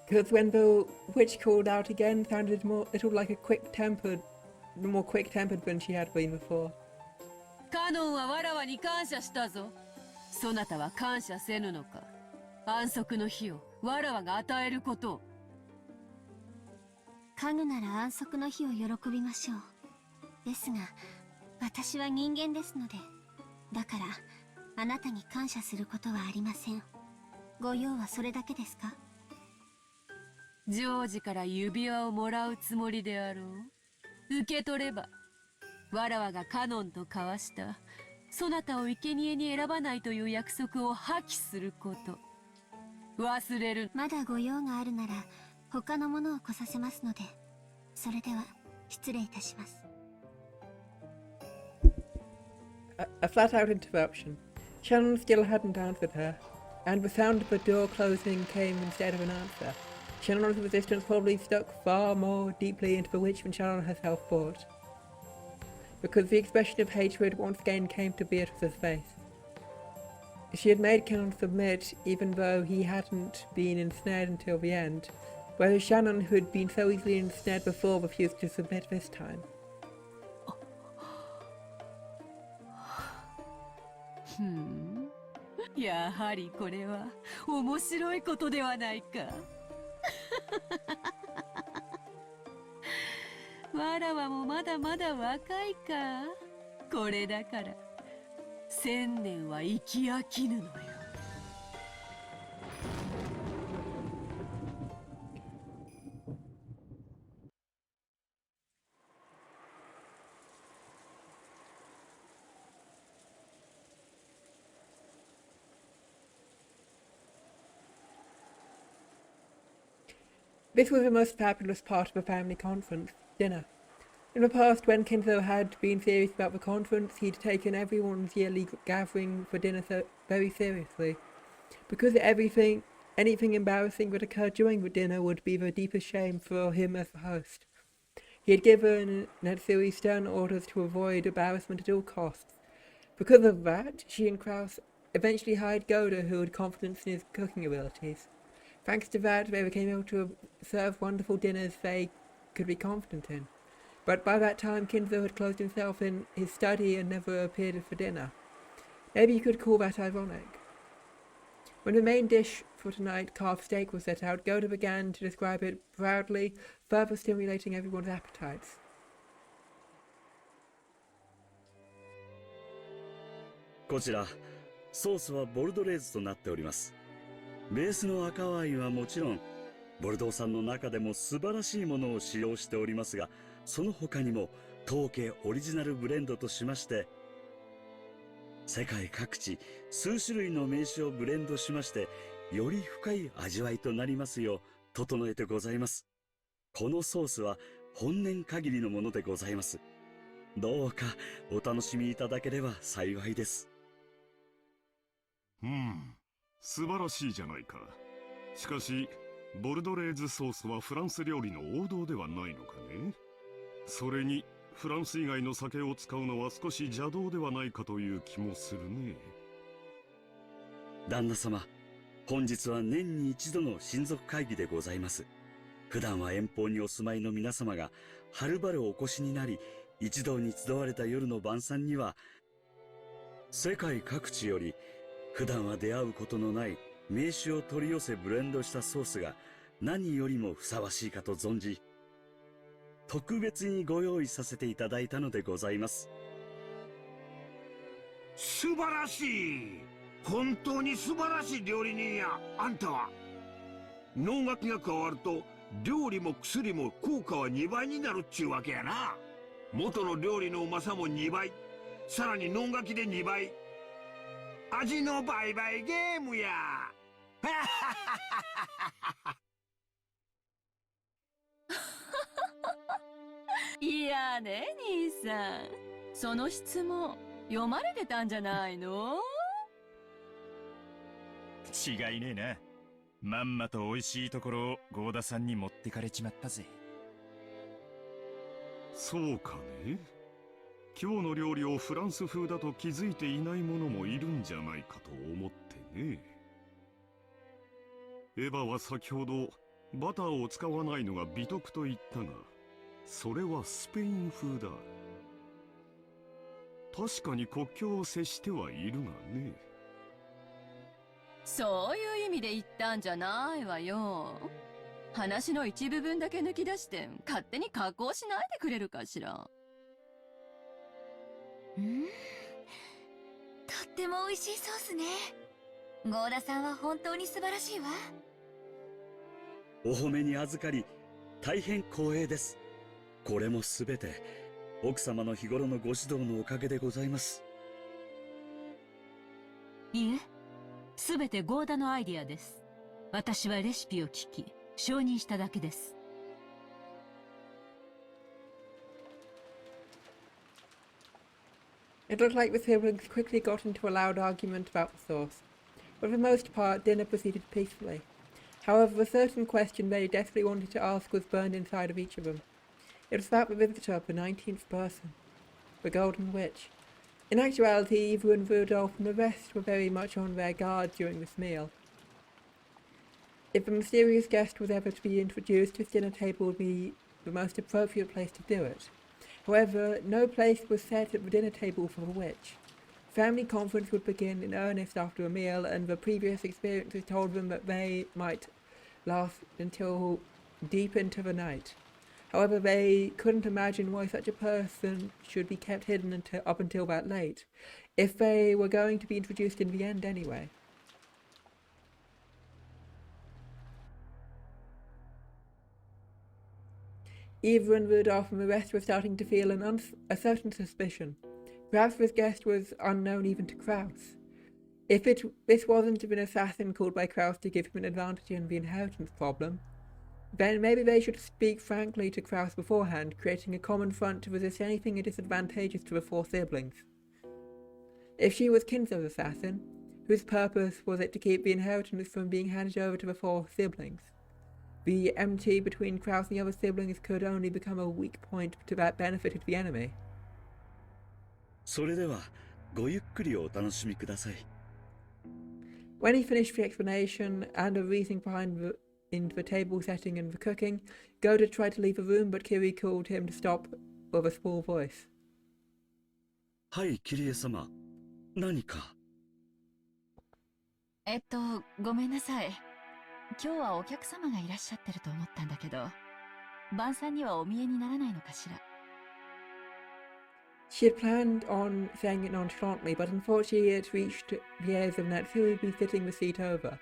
Because when the witch called out again, sounded little like a more quick-tempered than she had been before. カノンはわらわに感謝したぞ。そなたは感謝せぬのか。安息の日をわらわが与えることを。家具なら安息の日を喜びましょう。ですが私は人間ですので、だからあなたに感謝することはありません。ご用はそれだけですか？ジョージから指輪をもらうつもりであろう。受け取れば、わらわがカノンと交わしたそなたを生贄に選ばないという約束を破棄すること、忘れる。まだご用があるなら他のものを来させますので、それでは失礼いたします。A flat-out interruption. Shannon still hadn't answered her, and the sound of the door closing came instead of an answer. Shannon's resistance probably stuck far more deeply into the witch than Shannon herself thought, because the expression of hatred once again came to Beatrice's face. She had made Shannon submit, even though he hadn't been ensnared until the end, whereas Shannon, who had been so easily ensnared before, refused to submit this time. やはりこれは面白いことではないか。わらわもまだまだ若いか。これだから1000年は生き飽きぬのよ。This was the most fabulous part of the family conference, dinner. In the past, when Kinzo had been serious about the conference, he'd taken everyone's yearly gathering for dinner very seriously. Because anything embarrassing that occurred during the dinner would be the deepest shame for him as the host. He had given Natsui stern orders to avoid embarrassment at all costs. Because of that, she and Kraus eventually hired Goda, who had confidence in his cooking abilities. Thanks to that, they became able to serve wonderful dinners they could be confident in. But by that time, Kinzo had closed himself in his study and never appeared for dinner. Maybe you could call that ironic. When the main dish for tonight, carved steak, was set out, Goda began to describe it proudly, further stimulating everyone's appetites. こちらソースはボルドレーズとなっております。ベースの赤ワインはもちろんボルドー産の中でも素晴らしいものを使用しておりますが、その他にも当家オリジナルブレンドとしまして、世界各地数種類の名酒をブレンドしまして、より深い味わいとなりますよう整えてございます。このソースは本年限りのものでございます。どうかお楽しみいただければ幸いです。素晴らしいじゃないか。しかしボルドレーズソースはフランス料理の王道ではないのかね。それにフランス以外の酒を使うのは少し邪道ではないかという気もするね。旦那様、本日は年に一度の親族会議でございます。普段は遠方にお住まいの皆様がはるばるお越しになり、一堂に集われた夜の晩餐には、世界各地より普段は出会うことのない名酒を取り寄せブレンドしたソースが何よりもふさわしいかと存じ、特別にご用意させていただいたのでございます。素晴らしい。本当に素晴らしい料理人や。あんたは能楽が加わると料理も薬も効果は2倍になるっちゅうわけやな。元の料理のうまさも2倍、さらに能楽で2倍、味の倍々ゲームや。いやね、兄さん。その質問、読まれてたんじゃないの？違いねえな。まんまと美味しいところをゴーダさんに持ってかれちまったぜ。そうかね。今日の料理をフランス風だと気づいていない者もいるんじゃないかと思ってね。エヴァは先ほどバターを使わないのが美徳と言ったが、それはスペイン風だ。確かに国境を接してはいるがね。そういう意味で言ったんじゃないわよ。話の一部分だけ抜き出して勝手に加工しないでくれるかしら。とっても美味しいソースね。ゴーダさんは本当に素晴らしいわ。お褒めに預かり大変光栄です。これもすべて奥様の日頃のご指導のおかげでございます。いえ、すべてゴーダのアイディアです。私はレシピを聞き承認しただけです。It looked like the siblings quickly got into a loud argument about the sauce. For the most part, dinner proceeded peacefully. However, a certain question they desperately wanted to ask was burned inside of each of them. It was about the visitor, the 19th person, the Golden Witch. In actuality, Eva and Rudolph and the rest were very much on their guard during this meal. If the mysterious guest was ever to be introduced, this dinner table would be the most appropriate place to do it. However, no place was set at the dinner table for the witch. Family conference would begin in earnest after a meal, and the previous experiences told them that they might last until deep into the night. However, they couldn't imagine why such a person should be kept hidden up until that late, if they were going to be introduced in the end anyway. Even Rudolph and the rest were starting to feel a certain suspicion. Perhaps this guest was unknown even to Kraus. If this wasn't an assassin called by Kraus to give him an advantage in the inheritance problem, then maybe they should speak frankly to Kraus beforehand, creating a common front to resist anything disadvantageous to the four siblings. If she was Kinzo's assassin, whose purpose was it to keep the inheritance from being handed over to the four siblings? The enmity between Kraus and the other siblings could only become a weak point that benefited the enemy. それではごゆっくりお楽しみください。When he finished the explanation and the reasoning behind the table setting and the cooking, Goda tried to leave the room, but Kiri called him to stop with a small voice. はい、キリエ様。何か。ごめんなさい。今日はお客様がいらっしゃってると思ったんだけど、晩餐にはお見えにならないのかしら。She had planned on saying it nonchalantly, but unfortunately it reached the ears of Natsuri be sitting the seat over.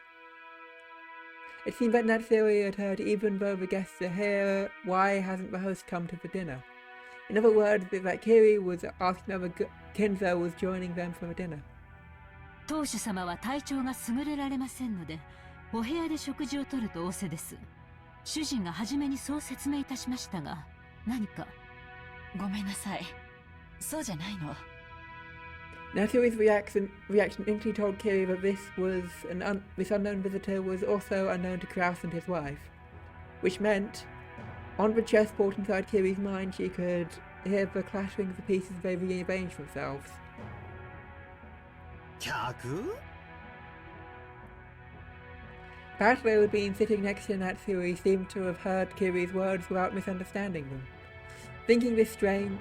It seemed that Natsuri had heard even though the guests are here, why hasn't the host come to the dinner? In other words, that Kiri was asking whether Kinzo was joining them for the dinner. 当主様は体調が優れられませんので、お部屋で食事をとると仰せです。主人が初めにそう説明いたしましたが、何か。ごめんなさい。そうじゃないの。Natsuri's reaction instantly told Kiri that this unknown visitor was also unknown to Kraus and his wife, which meant, on the chessboard inside Kiri's mind, she could hear the clattering of the pieces as they rearranged themselves. 客? Perhaps they had been sitting next to Natsuri seemed to have heard Kiri's words without misunderstanding them. Thinking this strange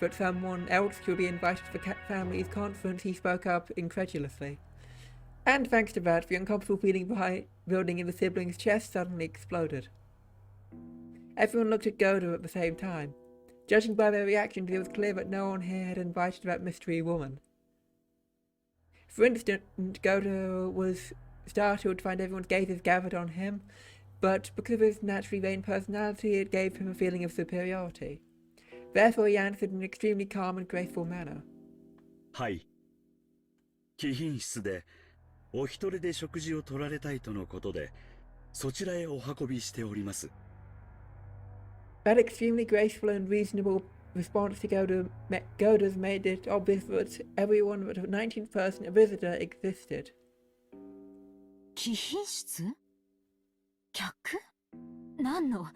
that someone else should be invited to the family's conference, he spoke up incredulously. And thanks to that, the uncomfortable feeling building in the siblings' chest suddenly exploded. Everyone looked at Goda at the same time. Judging by their reactions, it was clear that no one here had invited that mystery woman. For instance, Goda was startled to find everyone's gazes gathered on him, but because of his naturally vain personality, it gave him a feeling of superiority. Therefore he answered in an extremely calm and graceful manner. はい。貴賓室でお一人で食事を取られたいとのことで、そちらへお運びしております。That extremely graceful and reasonable response to Goda's made it obvious that everyone but the 19th person, a visitor, existed. 貴賓室？客？何の？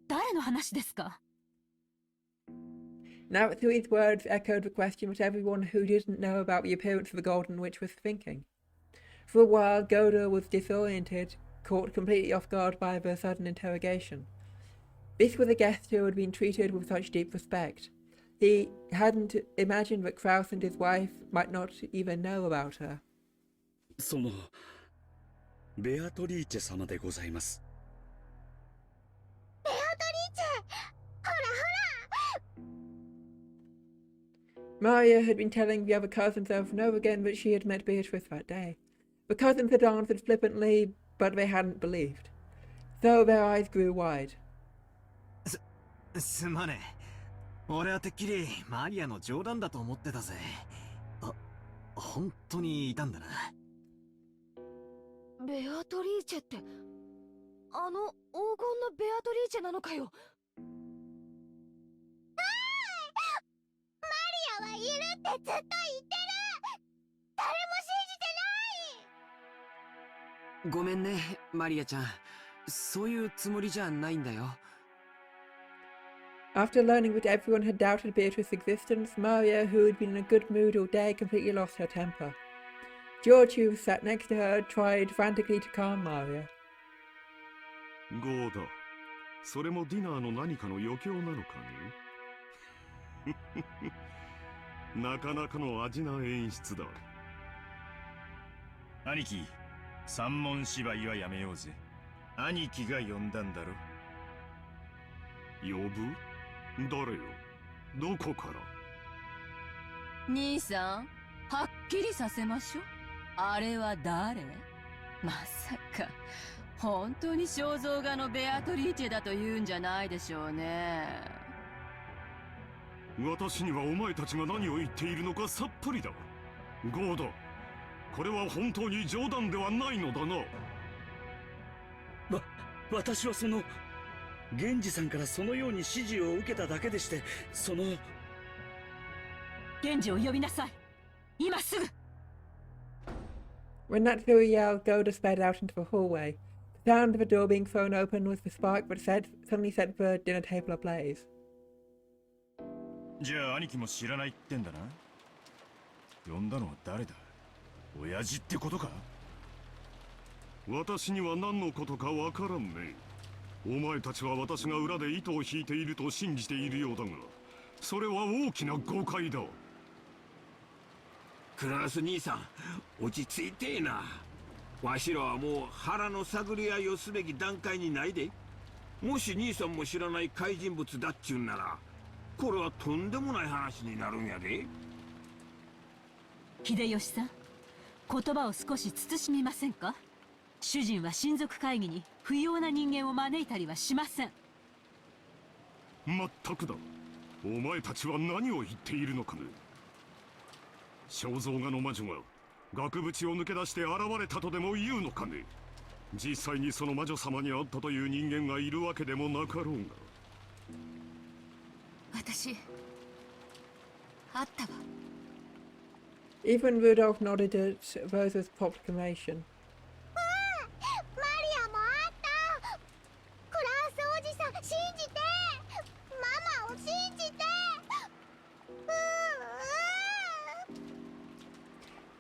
誰の話ですか？ Now Natsuri's words echoed the question that everyone who didn't know about the appearance of the Golden Witch was thinking. For a while, Goda was disoriented, caught completely off guard by the sudden interrogation. This was a guest who had been treated with such deep respect. He hadn't imagined that Kraus and his wife might not even know about her. その、ベアトリーチェ様でございます。ベアトリーチェ！ほらほら！ Maria had been telling the other cousins over and over again that she had met Beatrice that day. The cousins had answered flippantly, but they hadn't believed. So their eyes grew wide. すまねえ。俺はてっきりマリアの冗談だと思ってたぜ。本当にいたんだな。ベアトリーチェって、あの黄金のベアトリーチェなのかよ。マリアはいるってずっと言ってる！誰も信じてない！ごめんね、マリアちゃん。そういうつもりじゃないんだよ。After learning that everyone had doubted Beatrice's existence, Maria, who had been in a good mood all day, completely lost her temper. George, who sat next to her, tried frantically to calm Maria. ゴーダ、それもディナーの何かの余興なのかね？なかなかの味な演出だ。兄貴、三文芝居はやめようぜ。兄貴が呼んだんだろ。呼ぶ？誰よ？どこから？兄さん、はっきりさせましょう。あれは誰？まさか本当に肖像画のベアトリーチェだと言うんじゃないでしょうね。私にはお前たちが何を言っているのかさっぱりだ。ゴード、これは本当に冗談ではないのだな。私は源氏さんからそのように指示を受けただけでして、源氏を呼びなさい。今すぐ。When Natsuo yelled, Golda sped out into the hallway. The sound of a door being thrown open was the spark that suddenly set the dinner table ablaze. じゃあ兄貴も知らないってんだな。呼んだのは誰だ？親父ってことか？私には何のことかわからんね。お前たちは私が裏で糸を引いていると信じているようだが、それは大きな誤解だ。クラス兄さん、落ち着いてえな。わしらはもう腹の探り合いをすべき段階にないで。もし兄さんも知らない怪人物だっちゅうんなら、これはとんでもない話になるんやで。秀吉さん、言葉を少し慎みませんか？主人は親族会議に不要な人間を招いたりはしません。まったくだ。お前たちは何を言っているのかね。肖像画の魔女が額縁を抜け出して現れたとでも言うのかね。実際にその魔女様に会ったという人間がいるわけでもなかろうが。私、あったわ。Even Rudolph nodded at Rosa's proclamation. マリアもあった。クラスおじさん信じて。ママを信じて。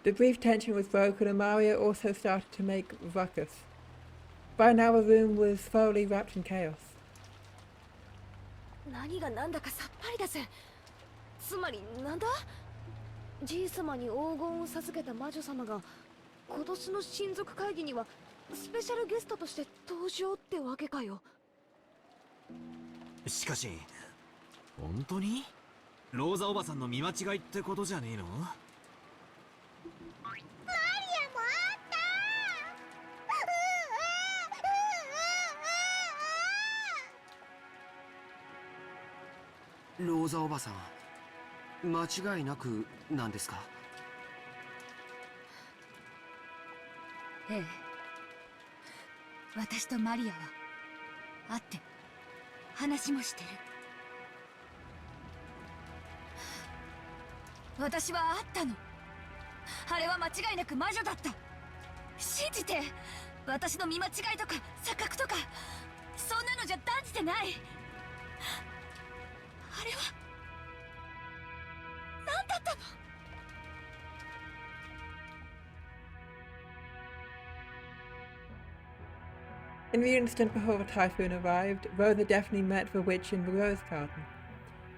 The brief tension was broken and Maria also started to make ruckus. By now the room was thoroughly wrapped in chaos. 何が何だかさっぱりだぜ。つまりなんだ？じい様に黄金を授けた魔女様が今年の親族会議にはスペシャルゲストとして登場ってわけかよ。しかし本当にローザおばさんの見間違いってことじゃねえの？ローザおばさん、間違いなくなんですか？ええ、私とマリアは会って話もしてる。私は会ったの。あれは間違いなく魔女だった。信じて。私の見間違いとか錯覚とかそんなのじゃ断じてない。あれは何だったの？In the instant before the typhoon arrived, Rosa definitely met the witch in the rose garden.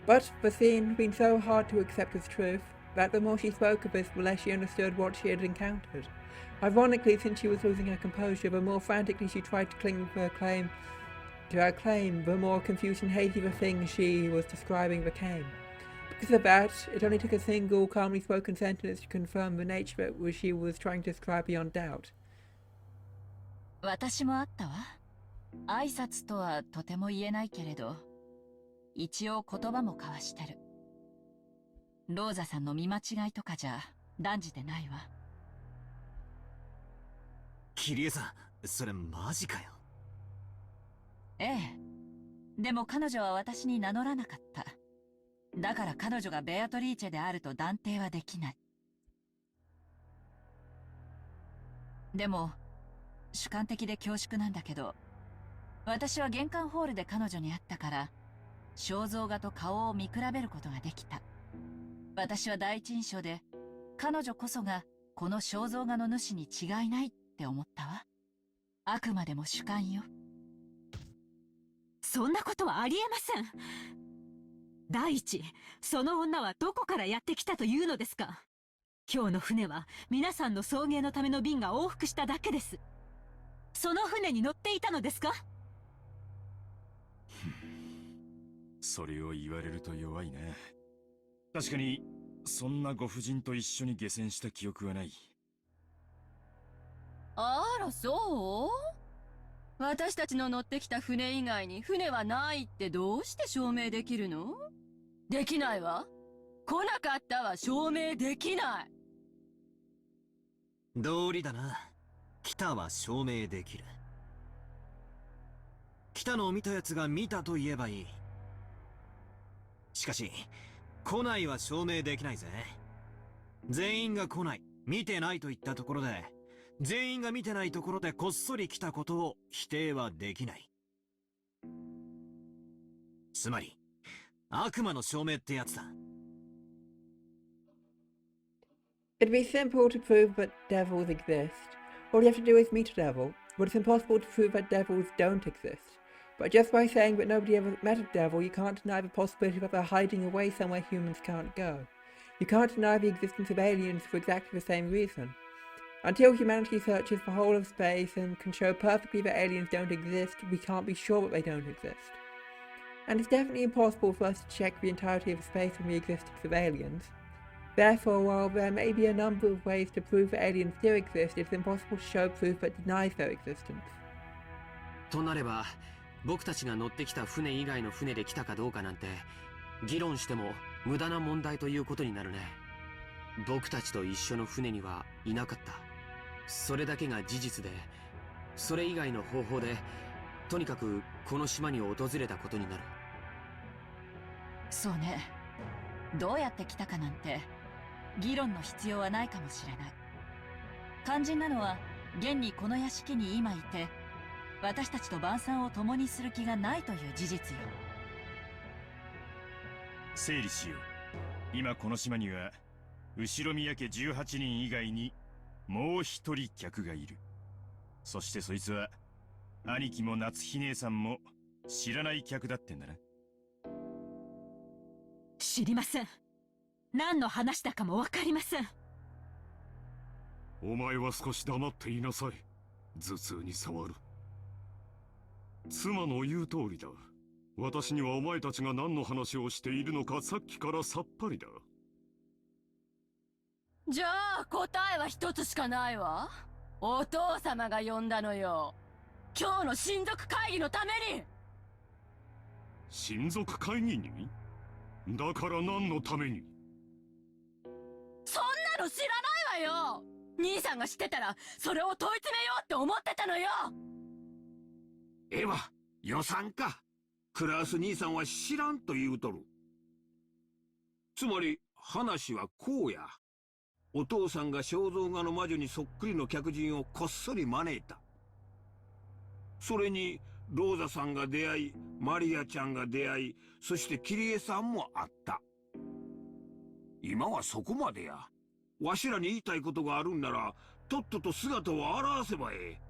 But the scene had been so hard to accept as truth that the more she spoke of it, the less she understood what she had encountered. Ironically, since she was losing her composure, the more frantically she tried to cling to her claim, the more confused and hazy the thing she was describing became. Because of that, it only took a single calmly spoken sentence to confirm the nature of what she was trying to describe beyond doubt. 私もあったわ。挨拶とはとても言えないけれど、一応言葉も交わしてる。ローザさんの見間違いとかじゃ断じてないわ。キリエさん、それマジかよ。ええ。でも彼女は私に名乗らなかった。だから彼女がベアトリーチェであると断定はできない。でも、主観的で恐縮なんだけど、私は玄関ホールで彼女に会ったから、肖像画と顔を見比べることができた。私は第一印象で、彼女こそがこの肖像画の主に違いないって思ったわ。あくまでも主観よ。そんなことはありえません。第一、その女はどこからやってきたというのですか？今日の船は皆さんの送迎のための便が往復しただけです。その船に乗っていたのですか？それを言われると弱いな。確かにそんなご婦人と一緒に下船した記憶はない。あら、そう？私たちの乗ってきた船以外に船はないってどうして証明できるの？できないわ。来なかったは証明できない。道理だな。来たは証明できる。来たのを見た奴が見たと言えばいい。しかし、来ないは証明できないぜ。全員が来ない、見てないと言ったところで、全員が見てないところでこっそり来たことを否定はできない。つまり、悪魔の証明ってやつだ。It'd be simple to prove that devils exist. All you have to do is meet a devil, but it's impossible to prove that devils don't exist. But just by saying that nobody ever met a devil, you can't deny the possibility that they're hiding away somewhere humans can't go. You can't deny the existence of aliens for exactly the same reason. Until humanity searches the whole of space and can show perfectly that aliens don't exist, we can't be sure that they don't exist. And it's definitely impossible for us to check the entirety of space on the existence of aliens. Therefore, while there may be a number of ways to prove that aliens do exist, it's impossible to show proof that denies their existence. となれば、僕たちが乗ってきた船以外の船で来たかどうかなんて、議論しても無駄な問題ということになるね。僕たちと一緒の船にはいなかった。それだけが事実で、それ以外の方法で、とにかくこの島に訪れたことになる。そうね。どうやって来たかなんて議論の必要はないかもしれない。肝心なのは現にこの屋敷に今いて、私たちと晩餐を共にする気がないという事実よ。整理しよう。今この島には後宮家18人以外にもう一人客がいる。そしてそいつは兄貴も夏日姉さんも知らない客だってんだな。知りません。何の話だかもわかりません。お前は少し黙っていなさい。頭痛に触る。妻の言う通りだ。私にはお前たちが何の話をしているのかさっきからさっぱりだ。じゃあ答えは一つしかないわ。お父様が呼んだのよ。今日の親族会議のために。親族会議に？だから何のために？そんなの知らないわよ。兄さんが知ってたらそれを問い詰めようって思ってたのよ。えわ、予算か。クラス兄さんは知らんと言うとる。つまり話はこうや。お父さんが肖像画の魔女にそっくりの客人をこっそり招いた。それにローザさんが出会い、マリアちゃんが出会い、そしてキリエさんもあった。今はそこまでや。わしらに言いたいことがあるんならとっとと姿を現せばええ。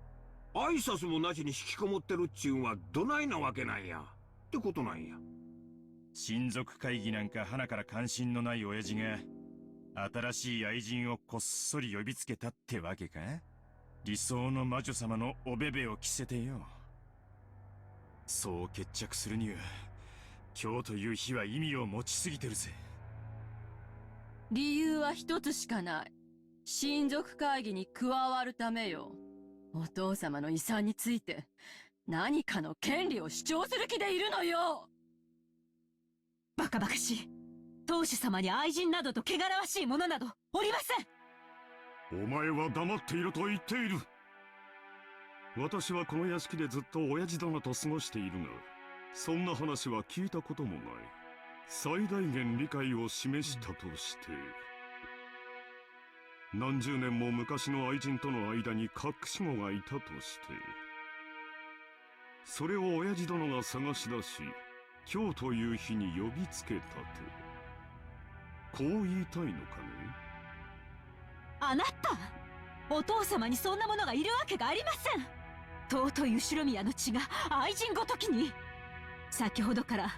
挨拶もなしに引きこもってるっちゅうんはどないなわけなんやってことなんや。親族会議なんか花から関心のない親父が新しい愛人をこっそり呼びつけたってわけか。理想の魔女様のおべべを着せてよ。そう決着するには今日という日は意味を持ちすぎてるぜ。理由は一つしかない。親族会議に加わるためよ。お父様の遺産について何かの権利を主張する気でいるのよ。バカバカしい。当主様に愛人などと汚らわしいものなどおりません。お前は黙っていると言っている。私はこの屋敷でずっと親父殿と過ごしているが、そんな話は聞いたこともない。最大限理解を示したとして、何十年も昔の愛人との間に隠し子がいたとして、それを親父殿が探し出し、今日という日に呼びつけたと、こう言いたいのかね。あなた、お父様にそんなものがいるわけがありません。尊い後宮の血が愛人ごときに。先ほどから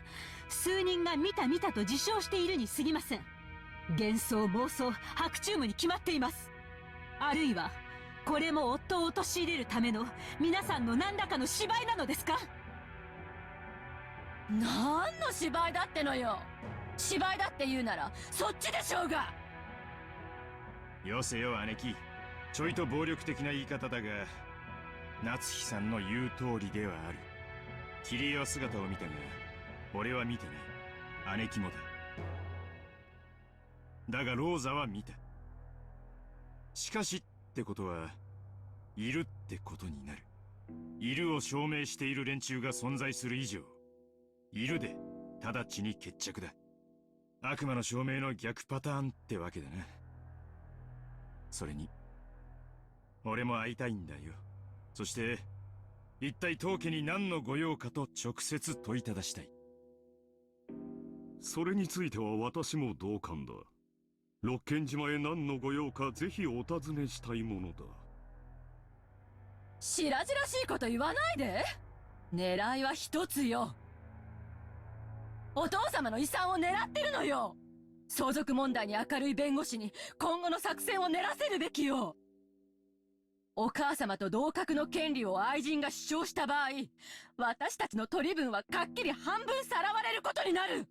数人が見た見たと自称しているに過ぎません。幻想妄想白チュームに決まっています。あるいはこれも夫を陥れるための皆さんの何らかの芝居なのですか。何の芝居だってのよ。芝居だって言うならそっちでしょうが。よせよ姉貴、ちょいと暴力的な言い方だが、夏日さんの言う通りではある。キリエは姿を見たが、俺は見てない。姉貴もだ。だがローザは見た。しかしってことは、いるってことになる。いるを証明している連中が存在する以上、いるで直ちに決着だ。悪魔の証明の逆パターンってわけだな。それに俺も会いたいんだよ。そして一体当家に何の御用かと直接問いただしたい。それについては私も同感だ。六軒島へ何の御用かぜひお尋ねしたいものだ。白々しいこと言わないで。狙いは一つよ。お父様の遺産を狙ってるのよ。相続問題に明るい弁護士に今後の作戦を練らせるべきよ。お母様と同格の権利を愛人が主張した場合、私たちの取り分はかっきり半分さらわれることになる。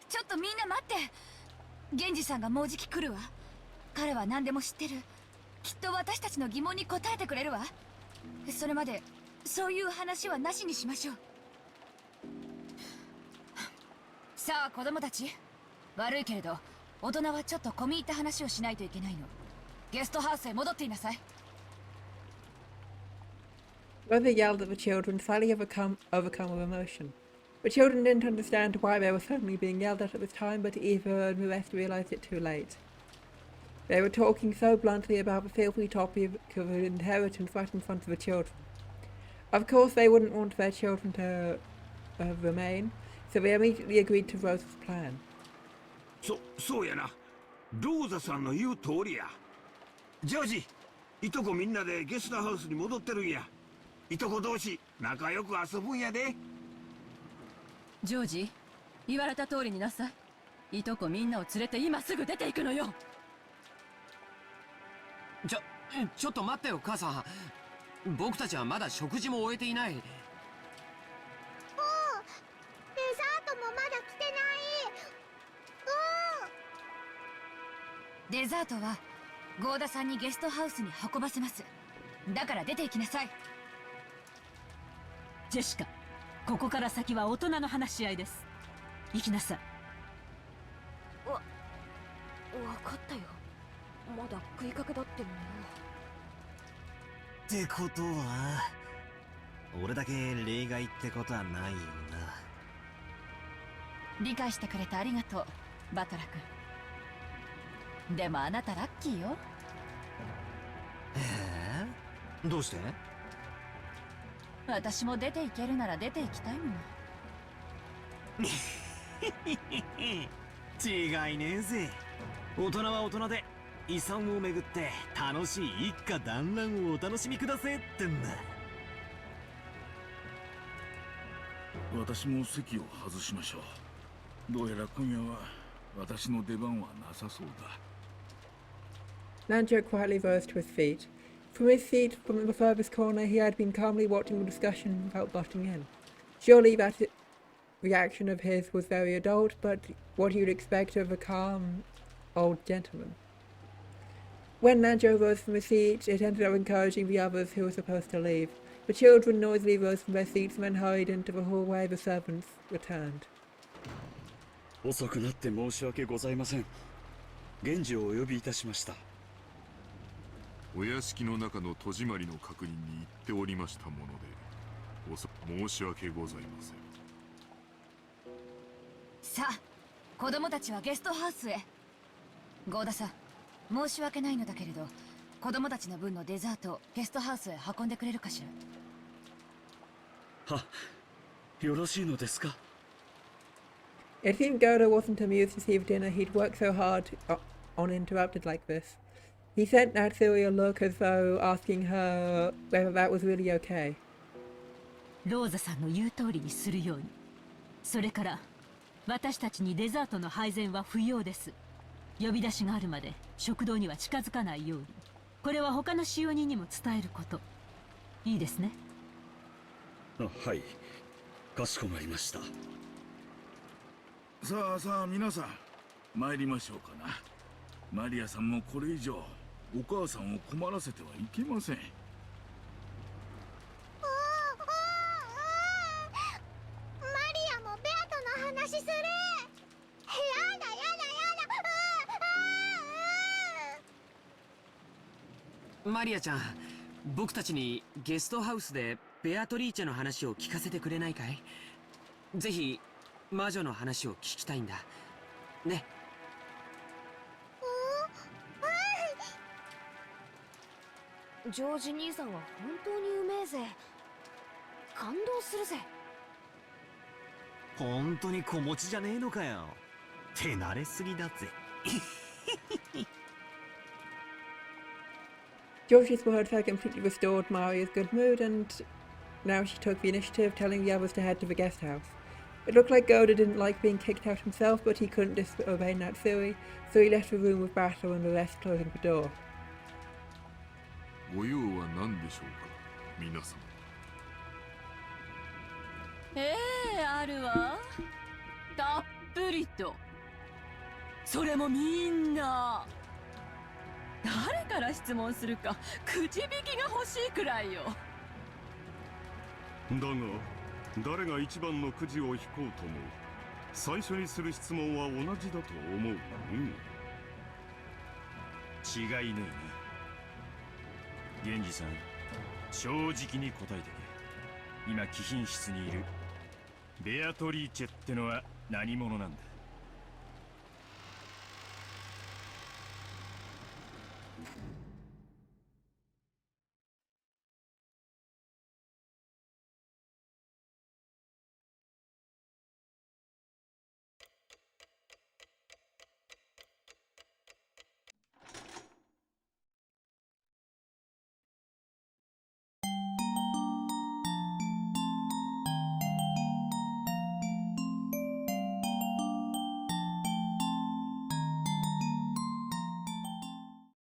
ちょっとみんな待って。源氏さんがもうじき来るわ。彼は何でも知ってる。きっと私たちの疑問に答えてくれるわ。それまでそういう話はなしにしましょう。さあ子供たち、悪いけれど大人はちょっと込み入った話をしないといけないの。ゲストハウスへ戻っていなさい。Mother yelled at the children, slightly overcome with emotion. The children didn't understand why they were suddenly being yelled at this time, but Eva and the rest realized it too late. They were talking so bluntly about the filthy topic of inheritance right in front of the children. Of course, they wouldn't want their children to remain, so they immediately agreed to Rose's plan. そうやな。ローザさんの言う通りや。ジョージ、いとこみんなでゲストハウスに戻ってるんや。いとこ同士仲良く遊ぶんやで。ジョージ、言われた通りになさい。いとこみんなを連れて今すぐ出て行くのよ。ちょっと待ってよ母さん。僕たちはまだ食事も終えていない。デザートもまだ来てない。デザートはゴーダさんにゲストハウスに運ばせます。だから出て行きなさい。ジェシカ、ここから先は大人の話し合いです。行きなさい。わかったよ。まだ食いかけだってのよ。ってことは俺だけ例外ってことはないよな。理解してくれてありがとう、バトラ君。でもあなたラッキーよ。どうして？私も出ていけるなら出ていきたいもん。違いねえぜ。大人は大人で遺産をめぐって楽しい一家団らんをお楽しみくださいってんだ。私も席を外しましょう。どうやら今夜は私の出番はなさそうだ。Nanjo quietly rose to his feet. From his seat from the furthest corner, he had been calmly watching the discussion without butting in. Surely that reaction of his was very adult, but what you'd expect of a calm old gentleman. When Nanjo rose from his seat, it ended up encouraging the others who were supposed to leave. The children noisily rose from their seats and then hurried into the hallway. The servants returned. 遅くなって申し訳ございません。源氏をお呼びいたしました。お屋敷の中の戸締まりの確認に行っておりましたもので、申し訳ございません。さあ子供たちはゲストハウスへ。ゴーダさん、申し訳ないのだけれど子供たちの分のデザートをゲストハウスへ運んでくれるかしら。は、よろしいのですか？ It seemed Gerda wasn't amused to see the dinner he'd worked so hard on interrupted like this. He sent that serial look as though asking her whether that was really okay. ローザさんの言う通りにするように。それから私たちにデザートの配膳は不要です。呼び出しがあるまで食堂には近づかないように。これは他の使用人にも伝えること。いいですね。はい、かしこまりました。さあさあ皆さん、参りましょうかな。マリアさんもこれ以上お母さんを困らせてはいけません。マリアもベアとの話する。やだやだやだ。マリアちゃん、僕たちにゲストハウスでベアトリーチェの話を聞かせてくれないかい？ぜひ魔女の話を聞きたいんだね。ジョージ兄さんは本当にうめえぜ。感動するぜ。本当に子持ちじゃねえのかよ。手慣れすぎだぜ。George's words had completely restored Maria's good mood, and now she took the initiative, telling the others to head to the guest house. It looked like Goda didn't like being kicked out himself, but he couldn't disobey Natsui, so he left the room with Battle and the rest, closing the door. ご用は何でしょうか、皆様。あるわ。たっぷりと。それもみんな。誰から質問するかくじ引きが欲しいくらいよ。だが誰が一番のくじを引こうとも最初にする質問は同じだと思う。違いないな。源氏さん、正直に答えてくれ。今貴賓室にいるベアトリーチェってのは何者なんだ？